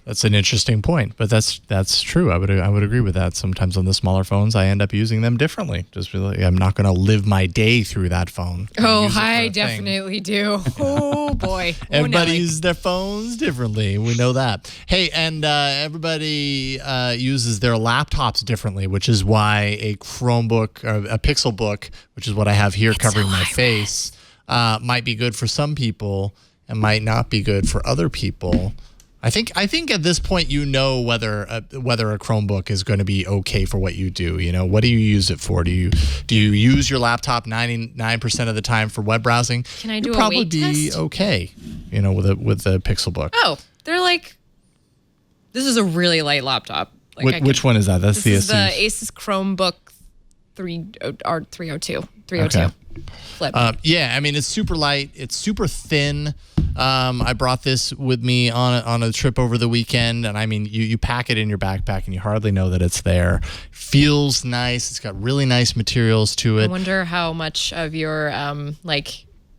That's an interesting point, but that's true. I would agree with that. Sometimes on the smaller phones, I end up using them differently. Just really, I'm not going to live my day through that phone. Oh, I definitely do. Oh boy, everybody uses their phones differently. We know that. Hey, and everybody uses their laptops differently, which is why a Chromebook or a PixelBook, which is what I have here covering my face, might be good for some people and might not be good for other people. I think at this point you know whether a Chromebook is going to be okay for what you do. You know, what do you use it for? Do you use your laptop 99% of the time for web browsing? Can I do You'd a weight probably be test? okay, you know, with a PixelBook. Oh, they're like, this is a really light laptop. Like Which one is that? That's this is the the Asus Chromebook 302. Okay. Flip. Yeah, I mean, it's super light. It's super thin. I brought this with me on a trip over the weekend, and I mean, you pack it in your backpack, and you hardly know that it's there. Feels nice. It's got really nice materials to it. I wonder how much of your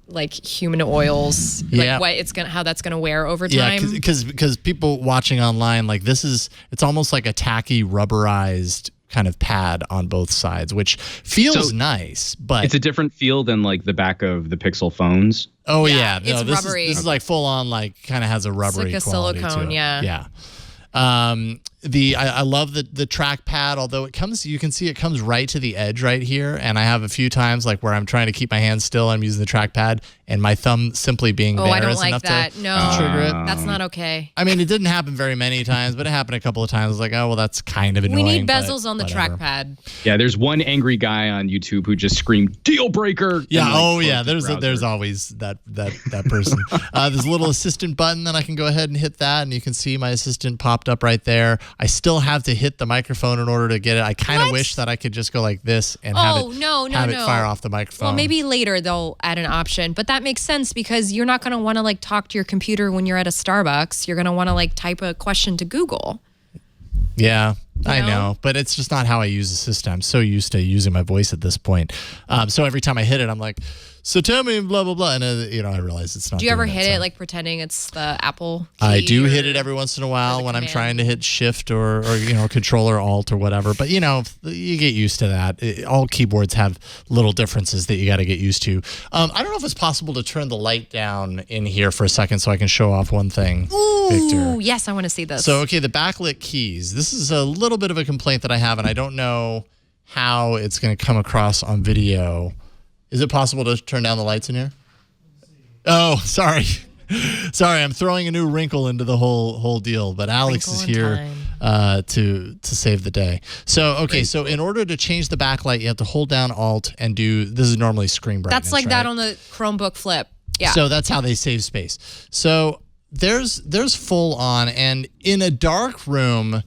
like human oils, how that's gonna wear over time. Yeah, because people watching online, like it's almost like a tacky rubberized kind of pad on both sides, which feels nice, but it's a different feel than like the back of the Pixel phones. Oh yeah, it's rubbery. This is like full on, like kind of has a rubbery like a quality silicone, to it. yeah. I love the trackpad, although you can see it comes right to the edge right here, and I have a few times like where I'm trying to keep my hand still, I'm using the trackpad, and my thumb simply being there I don't is like enough that. to No, trigger it. that's not okay. I mean, it didn't happen very many times, but it happened a couple of times. I was like, oh, well, that's kind of annoying. We need bezels on the whatever. trackpad. Yeah, there's one angry guy on YouTube who just screamed "deal breaker." Yeah. And, There's always that person. There's a little assistant button that I can go ahead and hit that, and you can see my assistant popped up right there. I still have to hit the microphone in order to get it. I kind of wish that I could just go like this and have it fire off the microphone. Well, maybe later they'll add an option, but that makes sense because you're not going to want to like talk to your computer when you're at a Starbucks. You're going to want to like type a question to Google. Yeah, I know, but it's just not how I use the system. I'm so used to using my voice at this point. So every time I hit it, I'm like, so tell me blah, blah, blah. And, I realize it's not. Do you ever hit it like pretending it's the Apple key? I do hit it every once in a while when I'm trying to hit shift or control or alt or whatever. But, you get used to that. All keyboards have little differences that you got to get used to. I don't know if it's possible to turn the light down in here for a second so I can show off one thing. Ooh, Victor. yes, I want to see this. So, okay, the backlit keys. This is a little bit of a complaint that I have, and I don't know how it's going to come across on video. Is it possible to turn down the lights in here? Oh, sorry. Sorry, I'm throwing a new wrinkle into the whole deal, but Alex is here to save the day. So, okay, so in order to change the backlight, you have to hold down Alt and this is normally screen brightness. That's like that on the Chromebook Flip. Yeah. So that's how they save space. So there's full on, and in a dark room,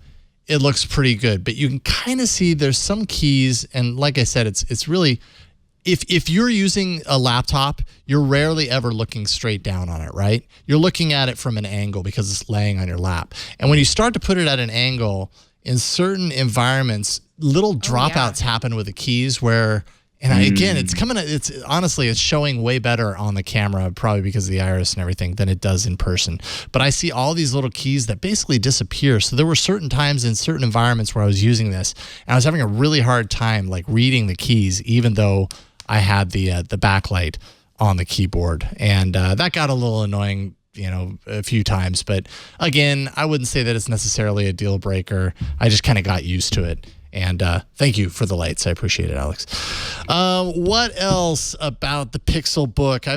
it looks pretty good, but you can kind of see there's some keys, and like I said, it's really... If you're using a laptop, you're rarely ever looking straight down on it, right? You're looking at it from an angle because it's laying on your lap. And when you start to put it at an angle, in certain environments, little dropouts happen with the keys where, and again, it's honestly showing way better on the camera, probably because of the iris and everything, than it does in person. But I see all these little keys that basically disappear. So there were certain times in certain environments where I was using this, and I was having a really hard time like reading the keys, even though I had the backlight on the keyboard, and that got a little annoying, a few times. But again, I wouldn't say that it's necessarily a deal breaker. I just kind of got used to it. And thank you for the lights. I appreciate it, Alex. What else about the PixelBook?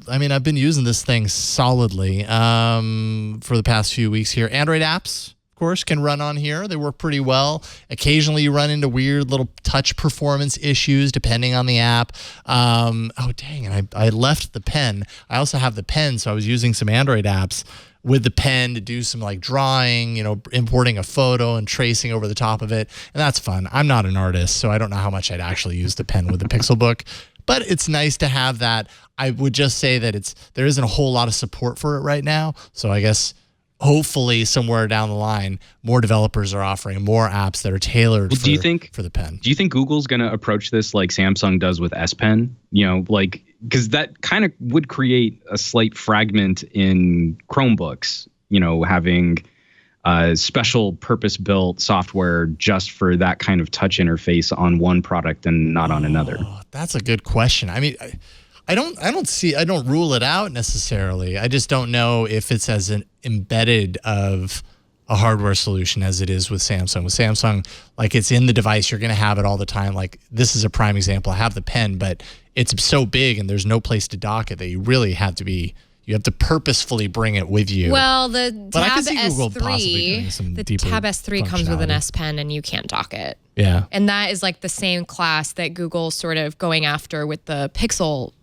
I've been using this thing solidly for the past few weeks here. Android apps, of course, can run on here. They work pretty well. Occasionally you run into weird little touch performance issues depending on the app. Oh, dang it. I left the pen. I also have the pen, so I was using some Android apps with the pen to do some like drawing, importing a photo and tracing over the top of it. And that's fun. I'm not an artist, so I don't know how much I'd actually use the pen with the PixelBook. But it's nice to have that. I would just say that there isn't a whole lot of support for it right now. So I guess hopefully somewhere down the line, more developers are offering more apps that are tailored for the pen. Do you think Google's going to approach this like Samsung does with S Pen? Because that kind of would create a slight fragment in Chromebooks, having special purpose-built software just for that kind of touch interface on one product and not on another? That's a good question. I mean, I don't rule it out necessarily. I just don't know if it's as an embedded of a hardware solution as it is with Samsung. With Samsung, like, it's in the device, you're going to have it all the time. Like, this is a prime example. I have the pen, but it's so big and there's no place to dock it that you really have to purposefully bring it with you. Well, the Tab S3, Tab S3 comes with an S Pen and you can't dock it. Yeah. And that is like the same class that Google's sort of going after with the PixelBook.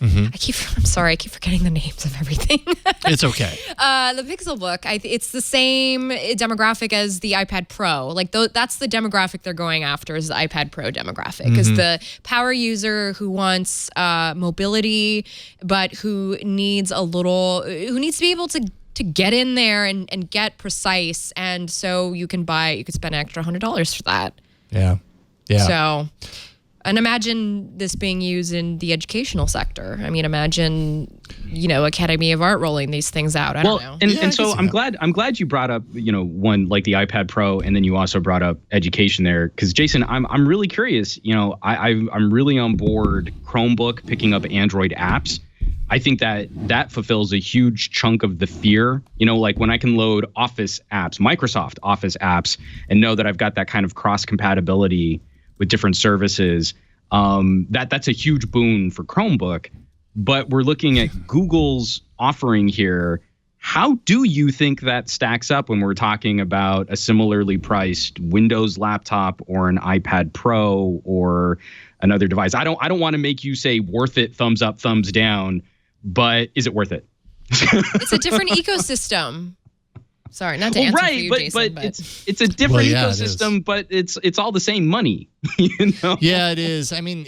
Mm-hmm. I'm sorry, I keep forgetting the names of everything. It's okay. The PixelBook, it's the same demographic as the iPad Pro. Like, that's the demographic they're going after, is the iPad Pro demographic. Is the power user who wants mobility, but who needs to be able to get in there and get precise. And so you could spend an extra $100 for that. Yeah. Yeah. So, and imagine this being used in the educational sector. I mean, imagine, Academy of Art rolling these things out. I don't know. And so I'm glad you brought up, one like the iPad Pro, and then you also brought up education there, because Jason, I'm really curious. I'm really on board Chromebook picking up Android apps. I think that fulfills a huge chunk of the fear. Like when I can load Office apps, Microsoft Office apps, and know that I've got that kind of cross compatibility with different services, that's a huge boon for Chromebook. But we're looking at Google's offering here. How do you think that stacks up when we're talking about a similarly priced Windows laptop or an iPad Pro or another device? I don't want to make you say worth it, thumbs up, thumbs down, but is it worth it? It's a different ecosystem. Sorry, not to answer for you, Jason, but it's a different ecosystem, but it's all the same money. Yeah, it is. I mean,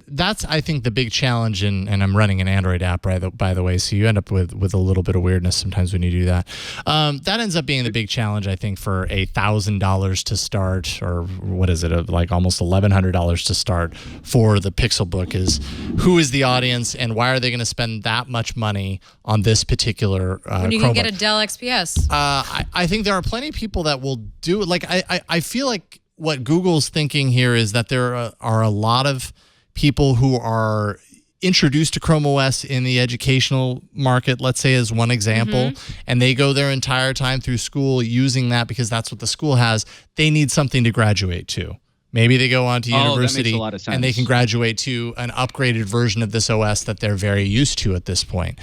that's I think the big challenge, and I'm running an Android app, by the way, so you end up with a little bit of weirdness sometimes when you do that. That ends up being the big challenge, I think, for $1,000 to start, or what is it, like almost $1,100 to start for the PixelBook, is who is the audience and why are they going to spend that much money on this particular when you Chromebook? can get a Dell XPS. I think there are plenty of people that will do it. Like, I feel like what Google's thinking here is that there are a lot of people who are introduced to Chrome OS in the educational market, let's say, as one example, and they go their entire time through school using that because that's what the school has. They need something to graduate to. Maybe they go on to university and they can graduate to an upgraded version of this OS that they're very used to at this point.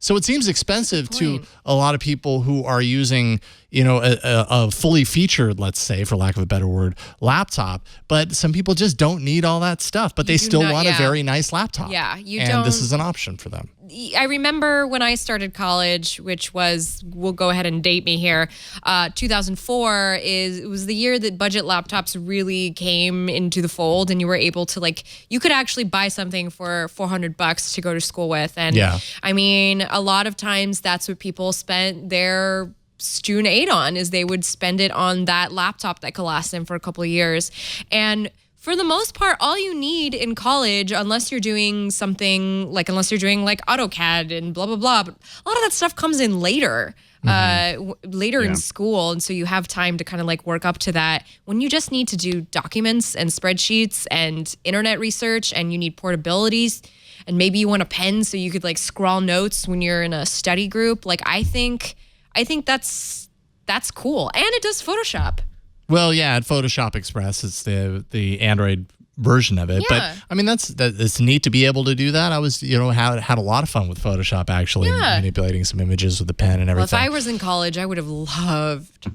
So it seems expensive to a lot of people who are using, a fully featured, let's say, for lack of a better word, laptop. But some people just don't need all that stuff, but they still want a very nice laptop. Yeah, and this is an option for them. I remember when I started college, which was, we'll go ahead and date me here, 2004 it was the year that budget laptops really came into the fold, and you were able to you could actually buy something for $400 to go to school with. And I mean, a lot of times that's what people spent their student aid on, is they would spend it on that laptop that could last them for a couple of years. And for the most part, all you need in college, unless you're doing AutoCAD and blah, blah, blah, but a lot of that stuff comes in later, in school. And so you have time to kind of work up to that when you just need to do documents and spreadsheets and internet research, and you need portabilities, and maybe you want a pen so you could scrawl notes when you're in a study group. I think that's cool. And it does Photoshop. Well, yeah, at Photoshop Express, it's the Android version of it. But I mean, it's neat to be able to do that. I was, had a lot of fun with Photoshop, actually, manipulating some images with the pen and everything. Well, if I was in college, I would have loved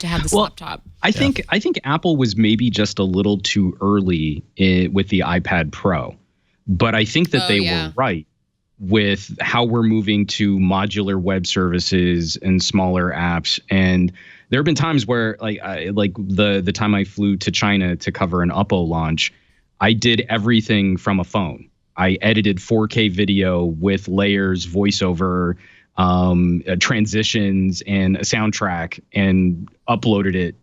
to have this laptop. I think Apple was maybe just a little too early with the iPad Pro, but I think that they were right with how we're moving to modular web services and smaller apps. And there have been times where, the time I flew to China to cover an Oppo launch, I did everything from a phone. I edited 4K video with layers, voiceover, transitions, and a soundtrack, and uploaded it,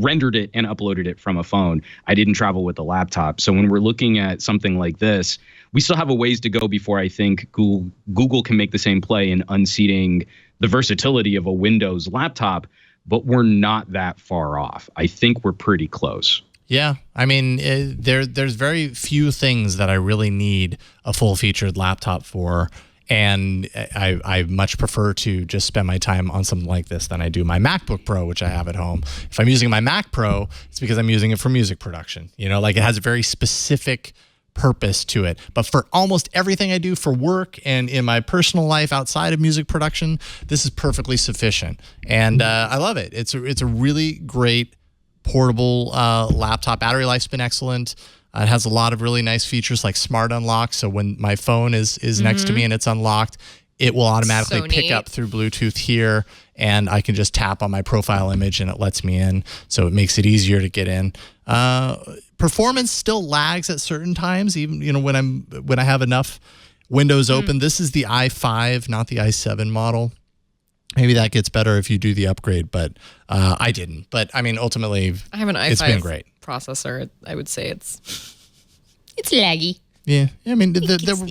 rendered it and uploaded it from a phone. I didn't travel with a laptop. So when we're looking at something like this, we still have a ways to go before I think Google can make the same play in unseating the versatility of a Windows laptop, but we're not that far off. I think we're pretty close. Yeah, I mean, there's very few things that I really need a full-featured laptop for, and I much prefer to just spend my time on something like this than I do my MacBook Pro, which I have at home. If I'm using my Mac Pro, it's because I'm using it for music production. You know, like it has a very specific purpose to it. But for almost everything I do for work and in my personal life outside of music production, this is perfectly sufficient, and I love it. It's a really great portable laptop. Battery life's been excellent. It has a lot of really nice features like smart unlock. So when my phone is next to me and it's unlocked, it will automatically pick up through Bluetooth here, and I can just tap on my profile image and it lets me in. So it makes it easier to get in. Performance still lags at certain times, even when I have enough windows open. This is the i5, not the i7 model. Maybe that gets better if you do the upgrade, but I didn't. But I mean, ultimately, I have an i5 it's been great. processor. I would say it's laggy. Yeah, I mean, there were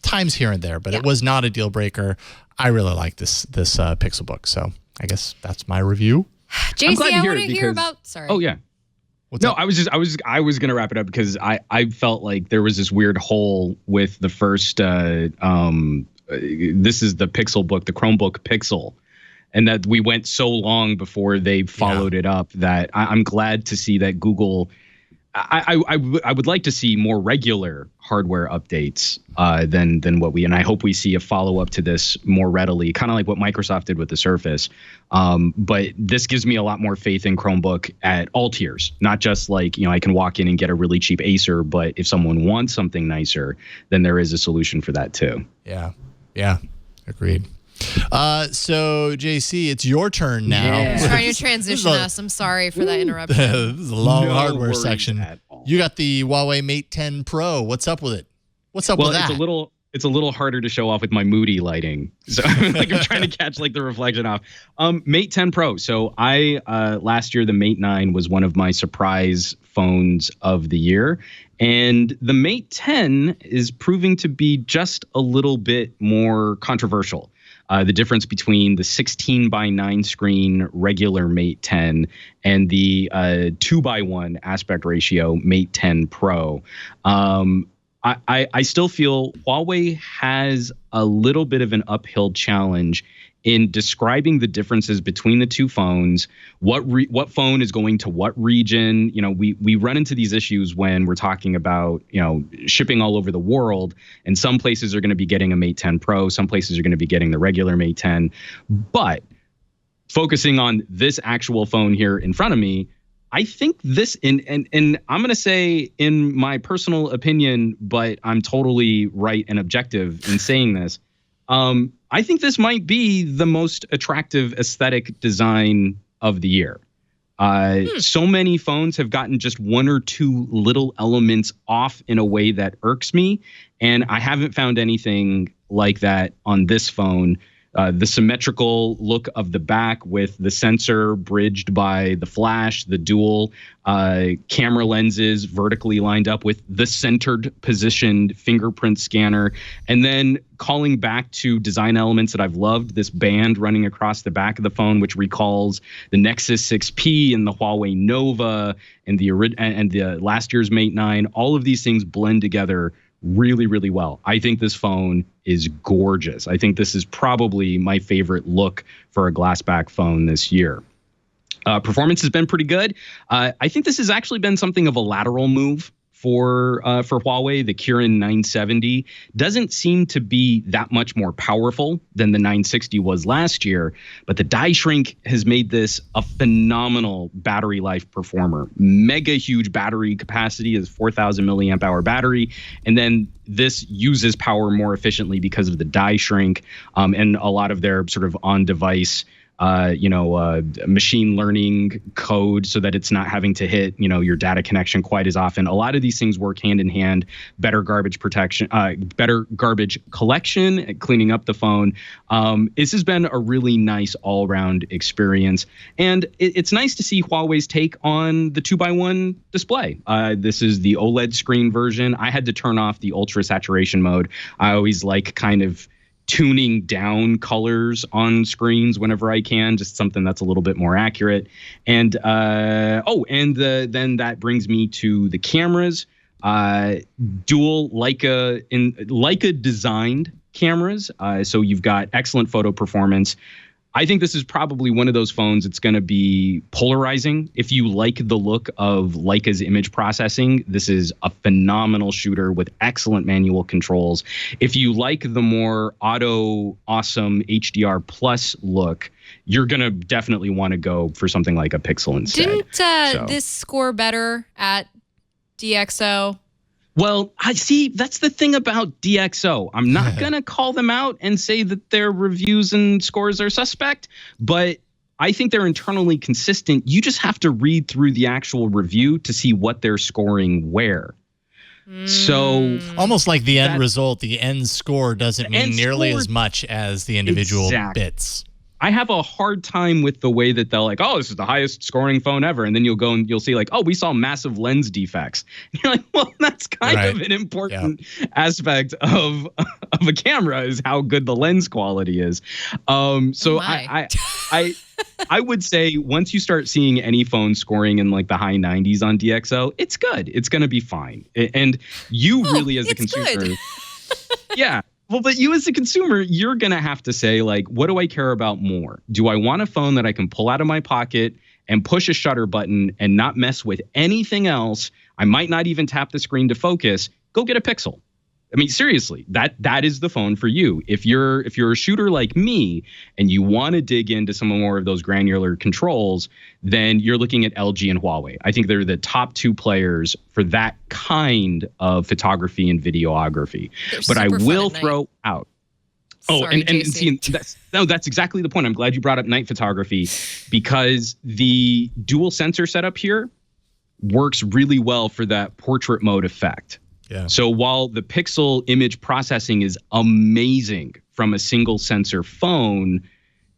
times here and there, but it was not a deal breaker. I really like this PixelBook, so I guess that's my review. JC, I want to hear about. Sorry. Oh yeah. What's up? I was gonna wrap it up because I felt like there was this weird hole with the first. This is the PixelBook, the Chromebook Pixel, and that we went so long before they followed it up that I'm glad to see that Google. I would like to see more regular hardware updates than what and I hope we see a follow up to this more readily, kind of like what Microsoft did with the Surface. But this gives me a lot more faith in Chromebook at all tiers, not just like, I can walk in and get a really cheap Acer, but if someone wants something nicer, then there is a solution for that too. Yeah, agreed. So JC, it's your turn now. Yeah. Trying to transition us. I'm sorry for that interruption. This is a long No hardware worries section. at all. You got the Huawei Mate10 Pro. What's up with it? What's up with that? It's a little harder to show off with my moody lighting. So I'm trying to catch the reflection off. Mate 10 Pro. So I last year the Mate 9 was one of my surprise phones of the year. And the Mate 10 is proving to be just a little bit more controversial. The difference between the 16:9 screen regular Mate 10 and the 2:1 aspect ratio Mate 10 Pro. I still feel Huawei has a little bit of an uphill challenge in describing the differences between the two phones, what phone is going to what region. We run into these issues when we're talking about, shipping all over the world, and some places are going to be getting a Mate 10 Pro, some places are going to be getting the regular Mate 10. But focusing on this actual phone here in front of me, I think this, and I'm going to say in my personal opinion, but I'm totally right and objective in saying this, I think this might be the most attractive aesthetic design of the year. So many phones have gotten just one or two little elements off in a way that irks me, and I haven't found anything like that on this phone. The symmetrical look of the back with the sensor bridged by the flash, the dual camera lenses vertically lined up with the centered positioned fingerprint scanner, and then calling back to design elements that I've loved, this band running across the back of the phone, which recalls the Nexus 6P and the Huawei Nova and the last year's Mate 9. All of these things blend together really, really well. I think this phone is gorgeous. I think this is probably my favorite look for a glass back phone this year. Performance has been pretty good. I think this has actually been something of a lateral move for Huawei. The Kirin 970 doesn't seem to be that much more powerful than the 960 was last year, but the die shrink has made this a phenomenal battery life performer. Mega huge battery capacity is 4,000 milliamp hour battery, and then this uses power more efficiently because of the die shrink and a lot of their sort of on-device machine learning code so that it's not having to hit, your data connection quite as often. A lot of these things work hand in hand. Better garbage protection, better garbage collection, cleaning up the phone. This has been a really nice all-around experience. And it's nice to see Huawei's take on the 2:1 display. This is the OLED screen version. I had to turn off the ultra saturation mode. I always like kind of tuning down colors on screens whenever I can, just something that's a little bit more accurate. And then that brings me to the cameras. Dual Leica designed cameras. So you've got excellent photo performance. I think this is probably one of those phones that's going to be polarizing. If you like the look of Leica's image processing, this is a phenomenal shooter with excellent manual controls. If you like the more awesome HDR plus look, you're going to definitely want to go for something like a Pixel instead. Didn't this score better at DxO? Well, I see. That's the thing about DxO. I'm not going to call them out and say that their reviews and scores are suspect, but I think they're internally consistent. You just have to read through the actual review to see what they're scoring where. So almost like the end result, the end score doesn't mean nearly as much as the individual bits. I have a hard time with the way that they're like, oh, this is the highest scoring phone ever. And then you'll go and you'll see like, oh, we saw massive lens defects. And you're like, well, that's kind of an important aspect of a camera is how good the lens quality is. So I would say once you start seeing any phone scoring in like the high 90s on DxO, it's good. It's going to be fine. And you really as a consumer. Yeah. Well, but you as a consumer, you're going to have to say, like, what do I care about more? Do I want a phone that I can pull out of my pocket and push a shutter button and not mess with anything else? I might not even tap the screen to focus. Go get a Pixel. I mean, seriously, that is the phone for you. If you're a shooter like me and you want to dig into some more of those granular controls, then you're looking at LG and Huawei. I think they're the top two players for that kind of photography and videography. But I will throw out. Sorry, and see, that's exactly the point. I'm glad you brought up night photography because the dual sensor setup here works really well for that portrait mode effect. Yeah. So while the Pixel image processing is amazing from a single sensor phone,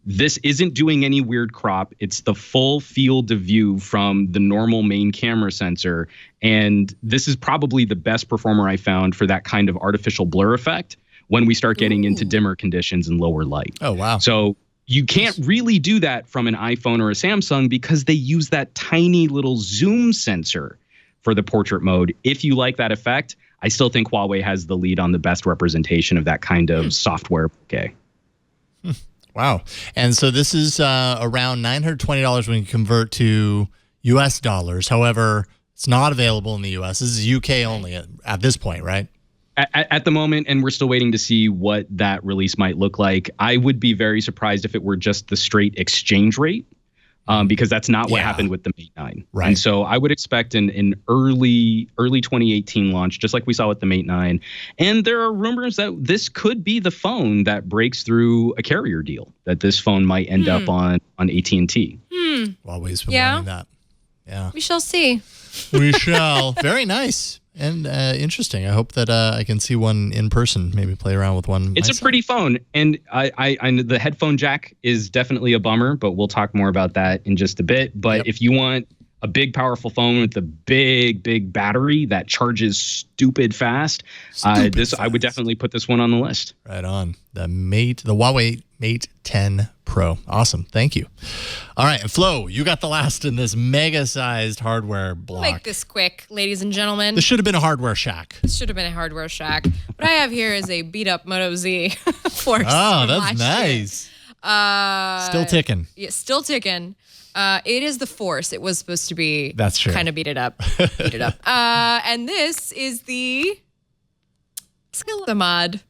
this isn't doing any weird crop. It's the full field of view from the normal main camera sensor. And this is probably the best performer I found for that kind of artificial blur effect when we start getting into dimmer conditions and lower light. Oh, wow. So you can't really do that from an iPhone or a Samsung because they use that tiny little zoom sensor for the portrait mode. If you like that effect, I still think Huawei has the lead on the best representation of that kind of software. Okay. Wow. And so this is around $920 when you convert to US dollars. However, it's not available in the US. This is UK only at this point, right? At the moment, and we're still waiting to see what that release might look like. I would be very surprised if it were just the straight exchange rate. Because that's not what happened with the Mate 9. Right. And so I would expect an early 2018 launch, just like we saw with the Mate 9. And there are rumors that this could be the phone that breaks through a carrier deal, that this phone might end up on AT&T. Huawei's been wanting that. Yeah. We shall see. We shall. Very nice. And interesting. I hope that I can see one in person, maybe play around with one It's myself. a pretty phone. And I the headphone jack is definitely a bummer, but we'll talk more about that in just a bit. But if you want a big, powerful phone with a big battery that charges stupid fast, I would definitely put this one on the list. Right on. The Huawei Mate10 Pro. Awesome. Thank you. All right. And Flo, you got the last in this mega-sized hardware block. Make this quick, ladies and gentlemen. This should have been a hardware shack. This should have been a hardware shack. What I have here is a beat-up Moto Z Force. Oh, that's nice. Still ticking. Yeah, still ticking. It is the Force. It was supposed to be That's true. kind of beat it up. And this is the mod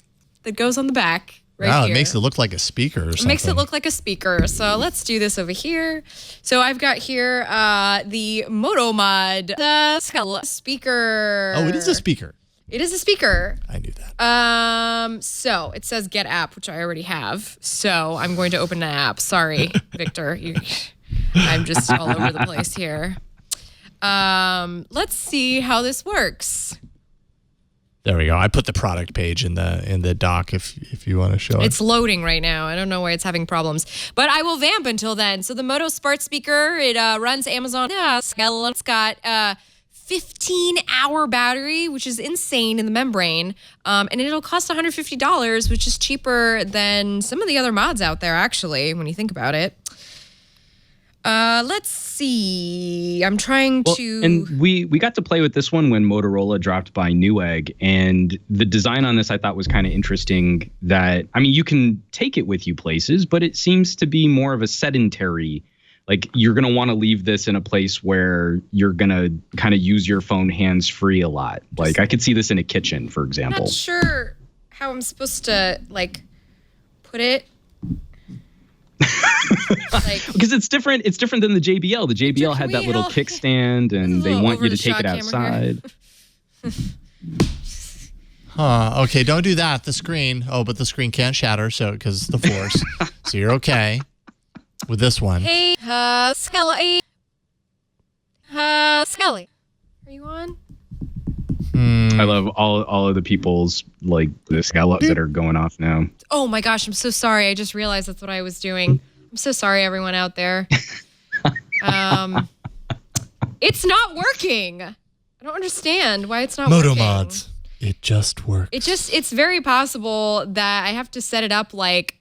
that goes on the back right wow, here. it makes it look like a speaker or something. It makes it look like a speaker. So let's do this over here. So I've got here the Moto Mod speaker. Oh, it is a speaker. It is a speaker. I knew that. So it says get app, which I already have. So I'm going to open an app. Sorry, Victor. I'm just all over the place here. Let's see how this works. There we go. I put the product page in the doc if you want to show it. It's loading right now. I don't know why it's having problems, but I will vamp until then. So the Moto Smart Speaker, it runs Amazon. Yeah, it's got 15-hour battery, which is insane in the membrane. And it'll cost $150, which is cheaper than some of the other mods out there, actually, when you think about it. Let's see. I'm trying to... And we got to play with this one when Motorola dropped by Newegg, and the design on this I thought was kind of interesting. That, I mean, you can take it with you places, but it seems to be more of a sedentary... Like, you're going to want to leave this in a place where you're going to kind of use your phone hands-free a lot. Like, I could see this in a kitchen, for example. Not sure how I'm supposed to, like, put it. Because it's different. It's different than the JBL. The JBL had that little kickstand, and they want you to take it outside. Okay, don't do that. The screen. Oh, but the screen can't shatter, so because the force. So you're okay with this one. Hey, Skelly. Skelly. Are you on? I love all of the people's, like, the scallops that are going off now. Oh my gosh, I'm so sorry. I just realized that's what I was doing. I'm so sorry, everyone out there. It's not working. I don't understand why it's not Moto working. mods. It just works. It's very possible that I have to set it up like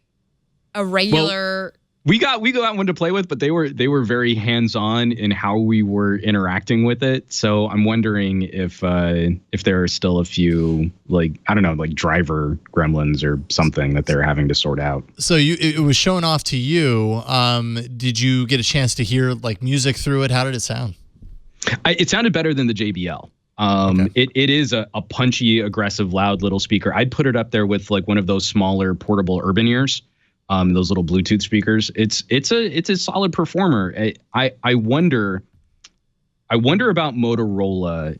a regular... We got one to play with, but they were very hands-on in how we were interacting with it. So I'm wondering if there are still a few, like, I don't know, like driver gremlins or something that they're having to sort out. So it was shown off to you. Did you get a chance to hear like music through it? How did it sound? It sounded better than the JBL. Okay. It is a punchy, aggressive, loud little speaker. I'd put it up there with like one of those smaller portable urban ears. Those little Bluetooth speakers. It's a solid performer. I wonder about Motorola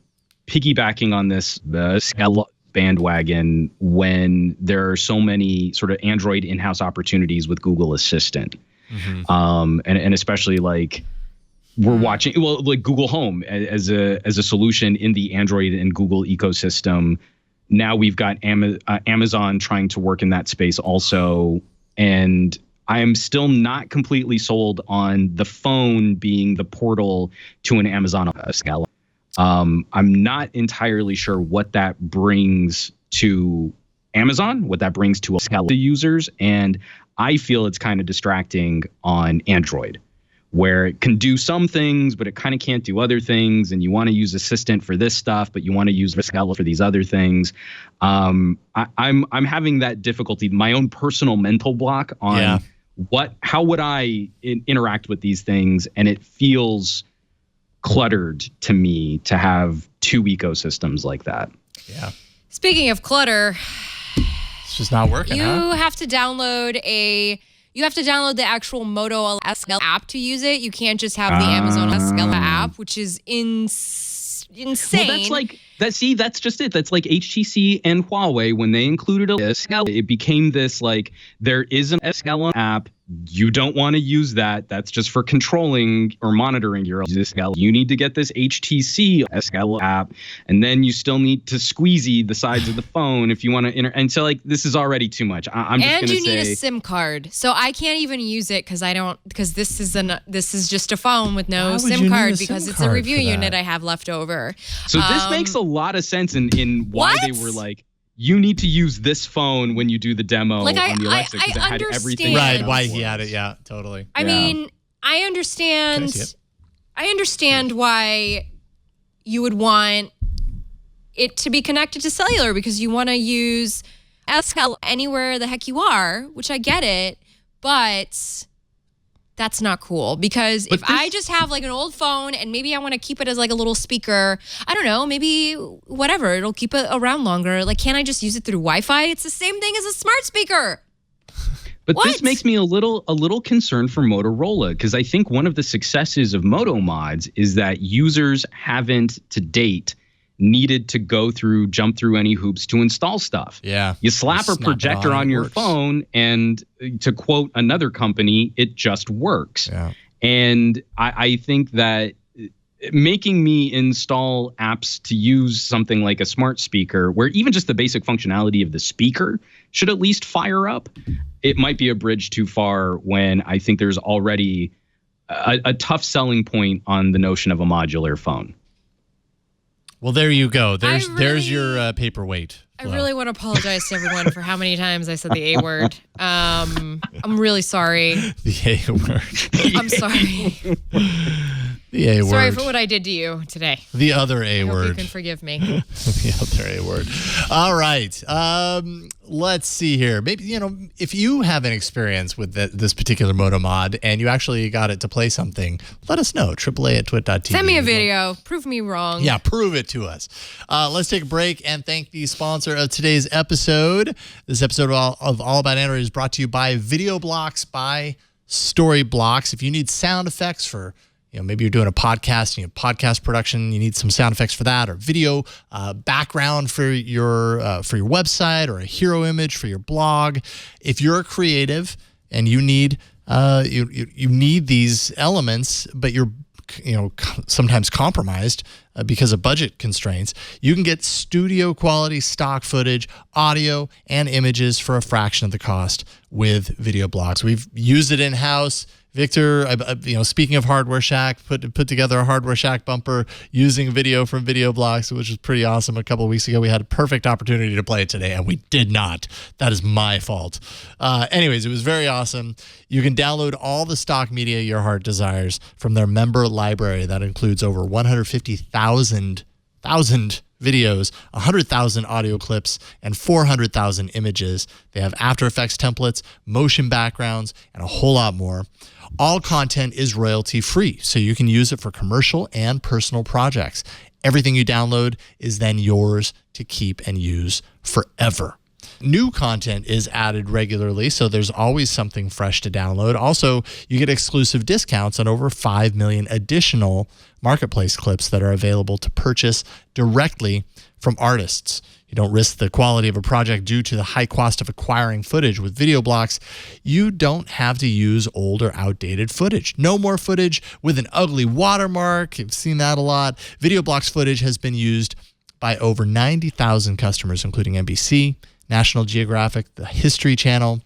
piggybacking on the scale bandwagon when there are so many sort of Android in-house opportunities with Google Assistant. Mm-hmm. And especially like we're watching, well, like Google Home as a solution in the Android and Google ecosystem. Now we've got Amazon trying to work in that space also. And I am still not completely sold on the phone being the portal to an Amazon scale. I'm not entirely sure what that brings to Amazon, what that brings to scale users. And I feel it's kind of distracting on Android, where it can do some things, but it kind of can't do other things. And you want to use Assistant for this stuff, but you want to use Scala for these other things. I'm having that difficulty, my own personal mental block on how would I interact with these things, and it feels cluttered to me to have two ecosystems like that. Yeah. Speaking of clutter, it's just not working. You have to download the actual Moto Scala app to use it. You can't just have the Amazon Scala app, which is insane. Well, that's like that. See, that's just it. That's like HTC and Huawei when they included a Scala. It became this like there is an Scala app. You don't want to use that. That's just for controlling or monitoring your Scala. You need to get this HTC Scala app, and then you still need to squeezy the sides of the phone if you want to and so like this is already too much. I'm just and gonna you need a SIM card, so I can't even use it because this is just a phone with no SIM card because it's a review unit I have left over. So this makes a lot of sense in why they were like, you need to use this phone when you do the demo on the Alexa because it had everything. Right, why he had it. Yeah, totally. I mean, I understand why you would want it to be connected to cellular because you want to use SL anywhere the heck you are, which I get it, but that's not cool because if I just have like an old phone and maybe I want to keep it as like a little speaker, I don't know, maybe whatever, it'll keep it around longer. Like, can't I just use it through Wi-Fi? It's the same thing as a smart speaker. But this makes me a little concerned for Motorola because I think one of the successes of Moto mods is that users haven't to date needed to jump through any hoops to install stuff. Yeah. You slap a projector on your phone and to quote another company, it just works. Yeah. And I think that making me install apps to use something like a smart speaker where even just the basic functionality of the speaker should at least fire up, it might be a bridge too far when I think there's already a tough selling point on the notion of a modular phone. Well, there you go. There's really- your paperweight. I really want to apologize to everyone for how many times I said the A word. I'm really sorry. The A word. I'm sorry. The A word. Sorry for what I did to you today. The other A I hope you word. can forgive me. The other A word. All right. Let's see here. Maybe, if you have an experience with this particular Moto Mod and you actually got it to play something, let us know. AAA@twit.tv. Send me a video. Prove me wrong. Yeah, prove it to us. Let's take a break and thank the sponsor of today's episode. This episode of All About Android is brought to you by Video Blocks by Storyblocks. If you need sound effects for maybe you're doing a podcast, podcast production, you need some sound effects for that, or video background for your website, or a hero image for your blog. If you're a creative and you need you need these elements, but you're sometimes compromised because of budget constraints, you can get studio quality stock footage, audio, and images for a fraction of the cost with Video Blocks. We've used it in-house. Victor, speaking of Hardware Shack, put together a Hardware Shack bumper using video from Video Blocks, which is pretty awesome. A couple of weeks ago, we had a perfect opportunity to play it today, and we did not. That is my fault. Anyways, it was very awesome. You can download all the stock media your heart desires from their member library. That includes over 150,000 videos, 100,000 audio clips, and 400,000 images. They have After Effects templates, motion backgrounds, and a whole lot more. All content is royalty-free, so you can use it for commercial and personal projects. Everything you download is then yours to keep and use forever. New content is added regularly, so there's always something fresh to download. Also, you get exclusive discounts on over 5 million additional marketplace clips that are available to purchase directly from artists. You don't risk the quality of a project due to the high cost of acquiring footage. With Video Blocks, you don't have to use old or outdated footage. No more footage with an ugly watermark. You've seen that a lot. Video Blocks footage has been used by over 90,000 customers, including NBC, National Geographic, the History Channel,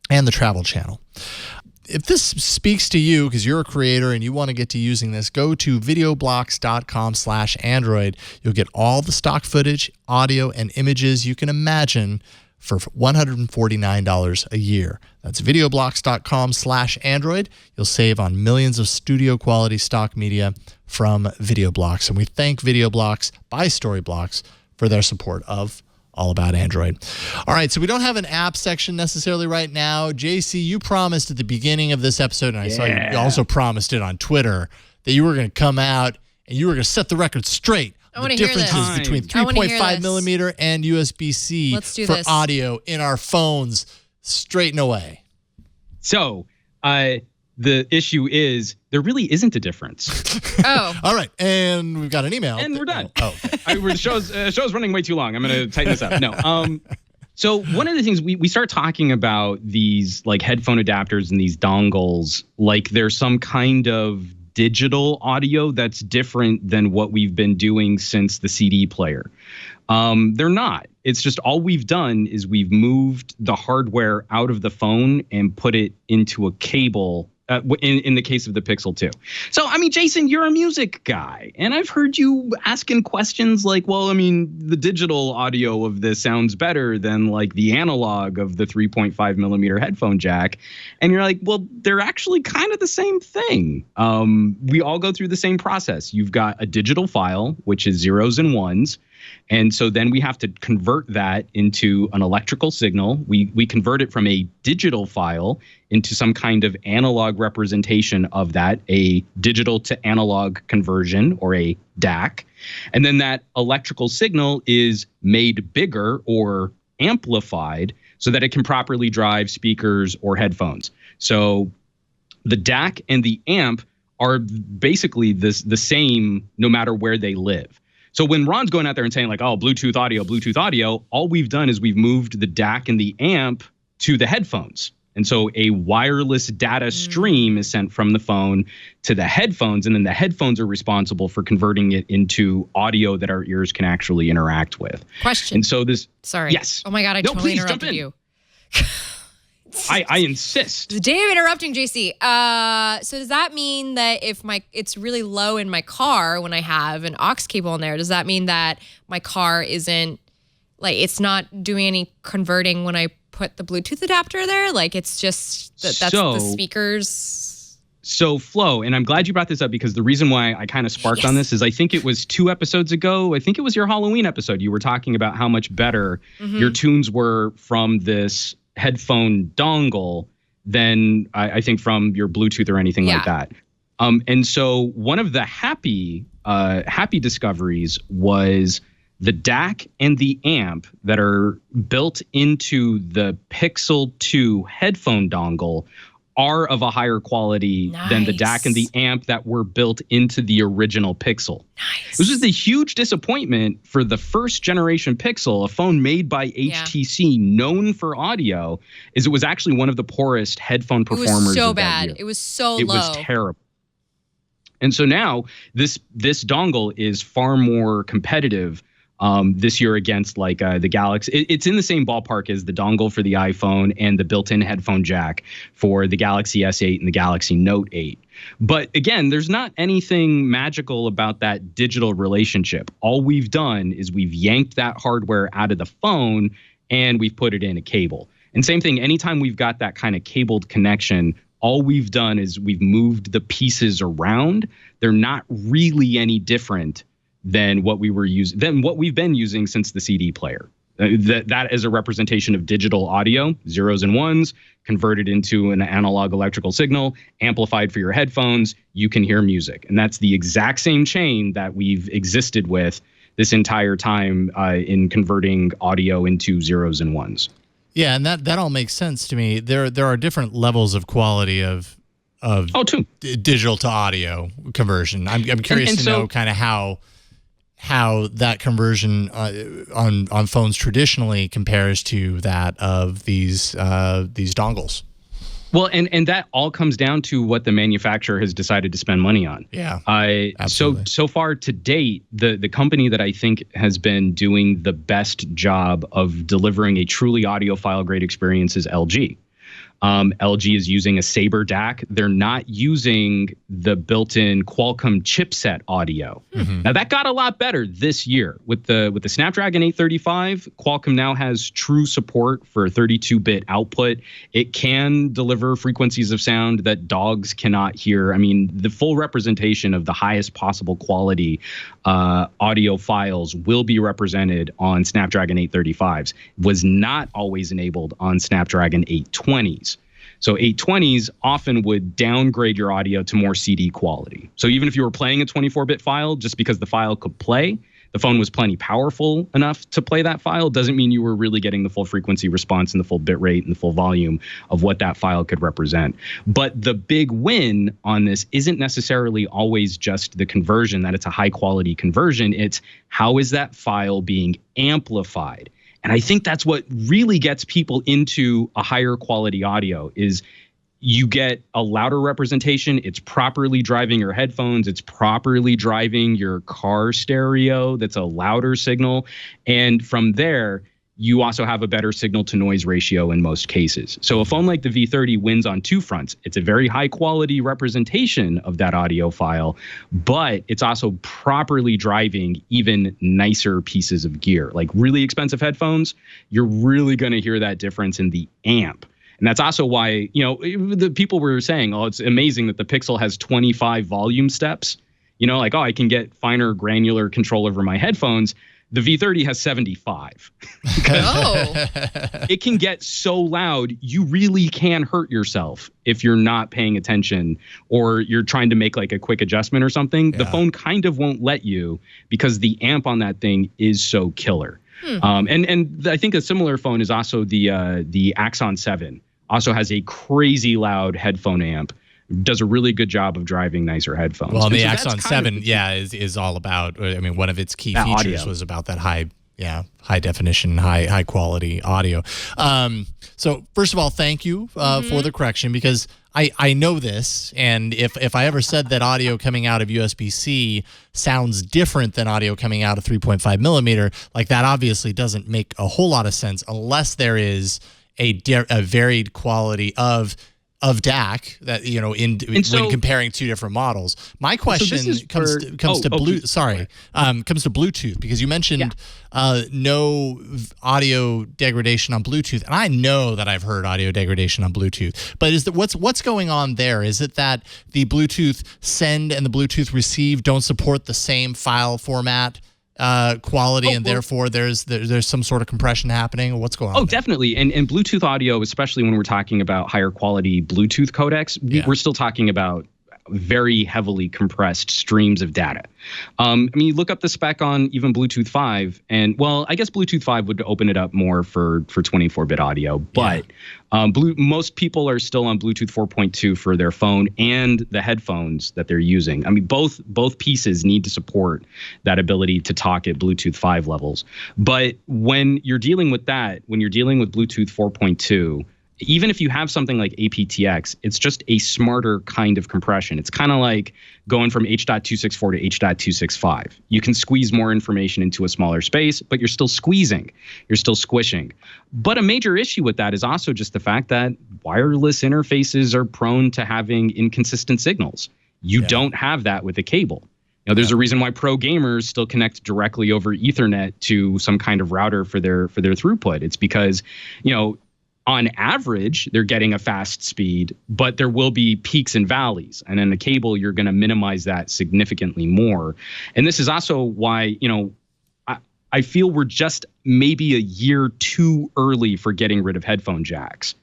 and the Travel Channel. If this speaks to you because you're a creator and you want to get to using this, go to videoblocks.com/Android. You'll get all the stock footage, audio, and images you can imagine for $149 a year. That's videoblocks.com/Android. You'll save on millions of studio quality stock media from Video Blocks. And we thank Video Blocks by Storyblocks for their support of All About Android. All right, so we don't have an app section necessarily right now. JC, you promised at the beginning of this episode, and I saw you also promised it on Twitter, that you were going to come out and you were going to set the record straight. I the hear this. differences between 3.5 millimeter and USB-C for this. audio in our phones straight and away. So, the issue is there really isn't a difference. Oh. All right, and we've got an email. And we're done. Oh, okay. The show's running way too long. I'm going to tighten this up. No. So one of the things we start talking about these like headphone adapters and these dongles, like there's some kind of digital audio that's different than what we've been doing since the CD player. They're not. It's just all we've done is we've moved the hardware out of the phone and put it into a cable. In the case of the Pixel 2. So, I mean, Jason, you're a music guy, and I've heard you asking questions like, well, I mean, the digital audio of this sounds better than like the analog of the 3.5 millimeter headphone jack. And you're like, well, they're actually kind of the same thing. We all go through the same process. You've got a digital file, which is zeros and ones. And so then we have to convert that into an electrical signal. We convert it from a digital file into some kind of analog representation of that, a digital to analog conversion, or a DAC. And then that electrical signal is made bigger or amplified so that it can properly drive speakers or headphones. So the DAC and the amp are basically the same no matter where they live. So when Ron's going out there and saying like, oh, Bluetooth audio, all we've done is we've moved the DAC and the amp to the headphones. And so a wireless data stream is sent from the phone to the headphones, and then the headphones are responsible for converting it into audio that our ears can actually interact with. Question. And so this... Sorry. Yes. Oh my God, I totally please, interrupted you. I insist. The day of interrupting, JC. So does that mean that if it's really low in my car when I have an aux cable in there, does that mean that my car isn't, like, it's not doing any converting when I put the Bluetooth adapter there? Like, it's just that's the speakers. So, Flo, and I'm glad you brought this up, because the reason why I kind of sparked on this is I think it was 2 episodes ago. I think it was your Halloween episode. You were talking about how much better your tunes were from this headphone dongle than I think from your Bluetooth or anything like that. And so one of the happy discoveries was the DAC and the amp that are built into the Pixel 2 headphone dongle are of a higher quality than the DAC and the amp that were built into the original Pixel. Nice. This was a huge disappointment for the first generation Pixel, a phone made by HTC, known for audio, is it was actually one of the poorest headphone performers. It was so of that bad. year. It was so low. It was terrible. And so now this dongle is far more competitive this year against like the Galaxy. It's in the same ballpark as the dongle for the iPhone and the built-in headphone jack for the Galaxy S8 and the Galaxy Note 8. But again, there's not anything magical about that digital relationship. All we've done is we've yanked that hardware out of the phone and we've put it in a cable. And same thing, anytime we've got that kind of cabled connection, all we've done is we've moved the pieces around. They're not really any different than what we've been using since the CD player. That is a representation of digital audio, zeros and ones, converted into an analog electrical signal, amplified for your headphones. You can hear music. And that's the exact same chain that we've existed with this entire time in converting audio into zeros and ones. Yeah, and that all makes sense to me. There are different levels of quality of digital to audio conversion. I'm curious to know kind of how that conversion on phones traditionally compares to that of these dongles. Well, and that all comes down to what the manufacturer has decided to spend money on. Yeah, absolutely. So far to date, the company that I think has been doing the best job of delivering a truly audiophile grade experience is LG. LG is using a Sabre DAC. They're not using the built-in Qualcomm chipset audio. Mm-hmm. Now that got a lot better this year with the Snapdragon 835. Qualcomm now has true support for 32-bit output. It can deliver frequencies of sound that dogs cannot hear. I mean, the full representation of the highest possible quality audio files will be represented on Snapdragon 835s. Was not always enabled on Snapdragon 820s. So 820s often would downgrade your audio to more CD quality. So even if you were playing a 24-bit file, just because the file could play, the phone was plenty powerful enough to play that file, doesn't mean you were really getting the full frequency response and the full bit rate and the full volume of what that file could represent. But the big win on this isn't necessarily always just the conversion, that it's a high quality conversion. It's how is that file being amplified? And I think that's what really gets people into a higher quality audio is you get a louder representation. It's properly driving your headphones. It's properly driving your car stereo. That's a louder signal. And from there, you also have a better signal to noise ratio in most cases. So a phone like the V30 wins on two fronts. It's a very high quality representation of that audio file, but it's also properly driving even nicer pieces of gear. Like really expensive headphones, you're really going to hear that difference in the amp. And that's also why, the people were saying, oh, it's amazing that the Pixel has 25 volume steps. Like, oh, I can get finer granular control over my headphones. The V30 has 75. It can get so loud, you really can hurt yourself if you're not paying attention or you're trying to make like a quick adjustment or something. Yeah. The phone kind of won't let you because the amp on that thing is so killer. And I think a similar phone is also the Axon 7. Also has a crazy loud headphone amp. Does a really good job of driving nicer headphones. Well, the Axon 7, is all about, one of its key features was about that high definition, high quality audio. So first of all, thank you for the correction, because I know this, and if I ever said that audio coming out of USB-C sounds different than audio coming out of 3.5 millimeter, like that obviously doesn't make a whole lot of sense unless there is a varied quality of DAC that when comparing two different models. My question comes to Bluetooth, because you mentioned no audio degradation on Bluetooth, and I know that I've heard audio degradation on Bluetooth. But what's going on there? Is it that the Bluetooth send and the Bluetooth receive don't support the same file format quality, and therefore there's some sort of compression happening, or what's going on? Definitely. And Bluetooth audio, especially when we're talking about higher quality Bluetooth codecs, we're still talking about very heavily compressed streams of data. You look up the spec on even Bluetooth 5, and I guess Bluetooth 5 would open it up more for 24-bit audio, but most people are still on Bluetooth 4.2 for their phone and the headphones that they're using. Both pieces need to support that ability to talk at Bluetooth 5 levels. But when you're dealing with Bluetooth 4.2, even if you have something like aptX, it's just a smarter kind of compression. It's kind of like going from H.264 to H.265. You can squeeze more information into a smaller space, but you're still squeezing. You're still squishing. But a major issue with that is also just the fact that wireless interfaces are prone to having inconsistent signals. You don't have that with a cable. There's a reason why pro gamers still connect directly over Ethernet to some kind of router for their throughput. It's because, on average, they're getting a fast speed, but there will be peaks and valleys. And in the cable, you're going to minimize that significantly more. And this is also why, I feel we're just maybe a year too early for getting rid of headphone jacks.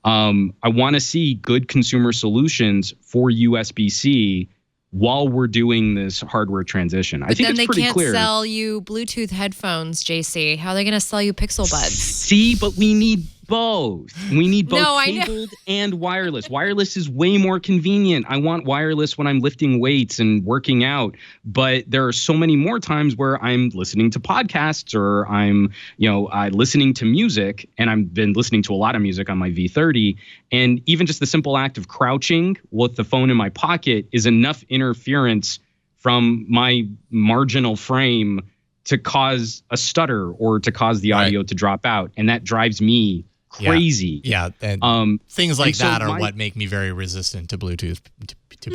I want to see good consumer solutions for USB-C while we're doing this hardware transition. I think it's pretty clear. Then they can't sell you Bluetooth headphones, JC. How are they going to sell you Pixel Buds? See, but we need both. We need both cabled and wireless. Wireless is way more convenient. I want wireless when I'm lifting weights and working out, but there are so many more times where I'm listening to podcasts or I'm, listening to music, and I've been listening to a lot of music on my V30, and even just the simple act of crouching with the phone in my pocket is enough interference from my marginal frame to cause a stutter or to cause the audio to drop out, and that drives me crazy. Yeah. And things like that are what make me very resistant to Bluetooth.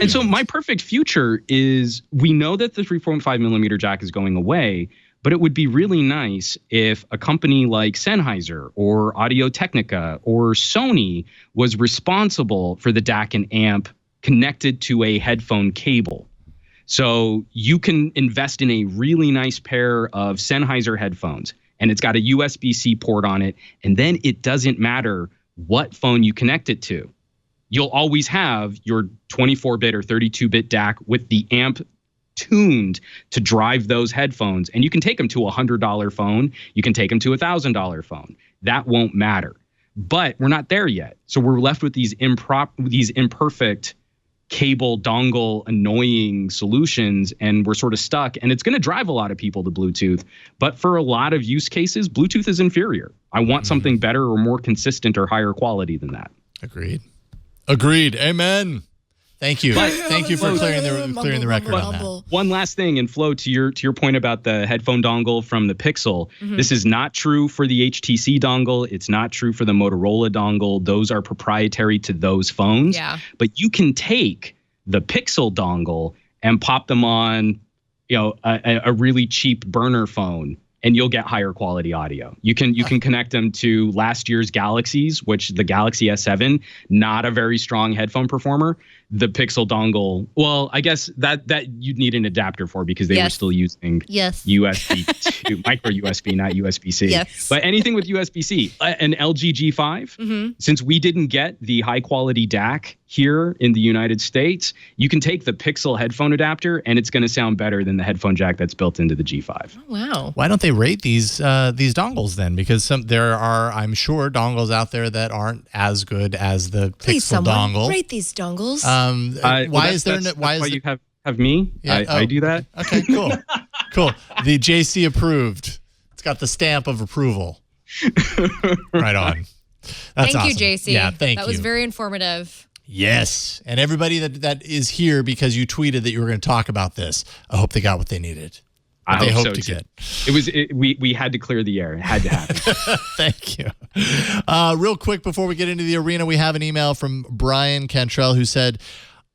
So my perfect future is, we know that the 3.5 millimeter jack is going away, but it would be really nice if a company like Sennheiser or Audio-Technica or Sony was responsible for the DAC and amp connected to a headphone cable. So you can invest in a really nice pair of Sennheiser headphones, and it's got a USB-C port on it, and then it doesn't matter what phone you connect it to. You'll always have your 24-bit or 32-bit DAC with the amp tuned to drive those headphones, and you can take them to a $100 phone. You can take them to a $1,000 phone. That won't matter. But we're not there yet. So we're left with these imperfect cable dongle annoying solutions, and we're sort of stuck, and it's going to drive a lot of people to Bluetooth, but for a lot of use cases, Bluetooth is inferior. I want something better or more consistent or higher quality than that. Agreed. Amen. Thank you. Thank you for clearing the record on that. One last thing, and Flo, to your point about the headphone dongle from the Pixel, this is not true for the HTC dongle. It's not true for the Motorola dongle. Those are proprietary to those phones. Yeah. But you can take the Pixel dongle and pop them on, a really cheap burner phone, and you'll get higher quality audio. You can connect them to last year's Galaxies, which the Galaxy S7, not a very strong headphone performer. The Pixel dongle, well, I guess that you'd need an adapter for, because they were still using USB 2, micro USB, not USB-C. Yes. But anything with USB-C, an LG G5, since we didn't get the high quality DAC here in the United States, you can take the Pixel headphone adapter, and it's going to sound better than the headphone jack that's built into the G5. Oh, wow. Why don't they rate these dongles then? Because there are, I'm sure, dongles out there that aren't as good as the Pixel dongle. Rate these dongles. Why is there? Why you have me? Yeah, I do that. Okay, cool, cool. The JC approved. It's got the stamp of approval. Right on. That's Thank awesome. you, JC. Yeah, thank you. That was very informative. Yes, and everybody that is here because you tweeted that you were going to talk about this, I hope they got what they needed. I hope so to too. get. We had to clear the air. It had to happen. Thank you. Real quick before we get into the arena, we have an email from Brian Cantrell who said,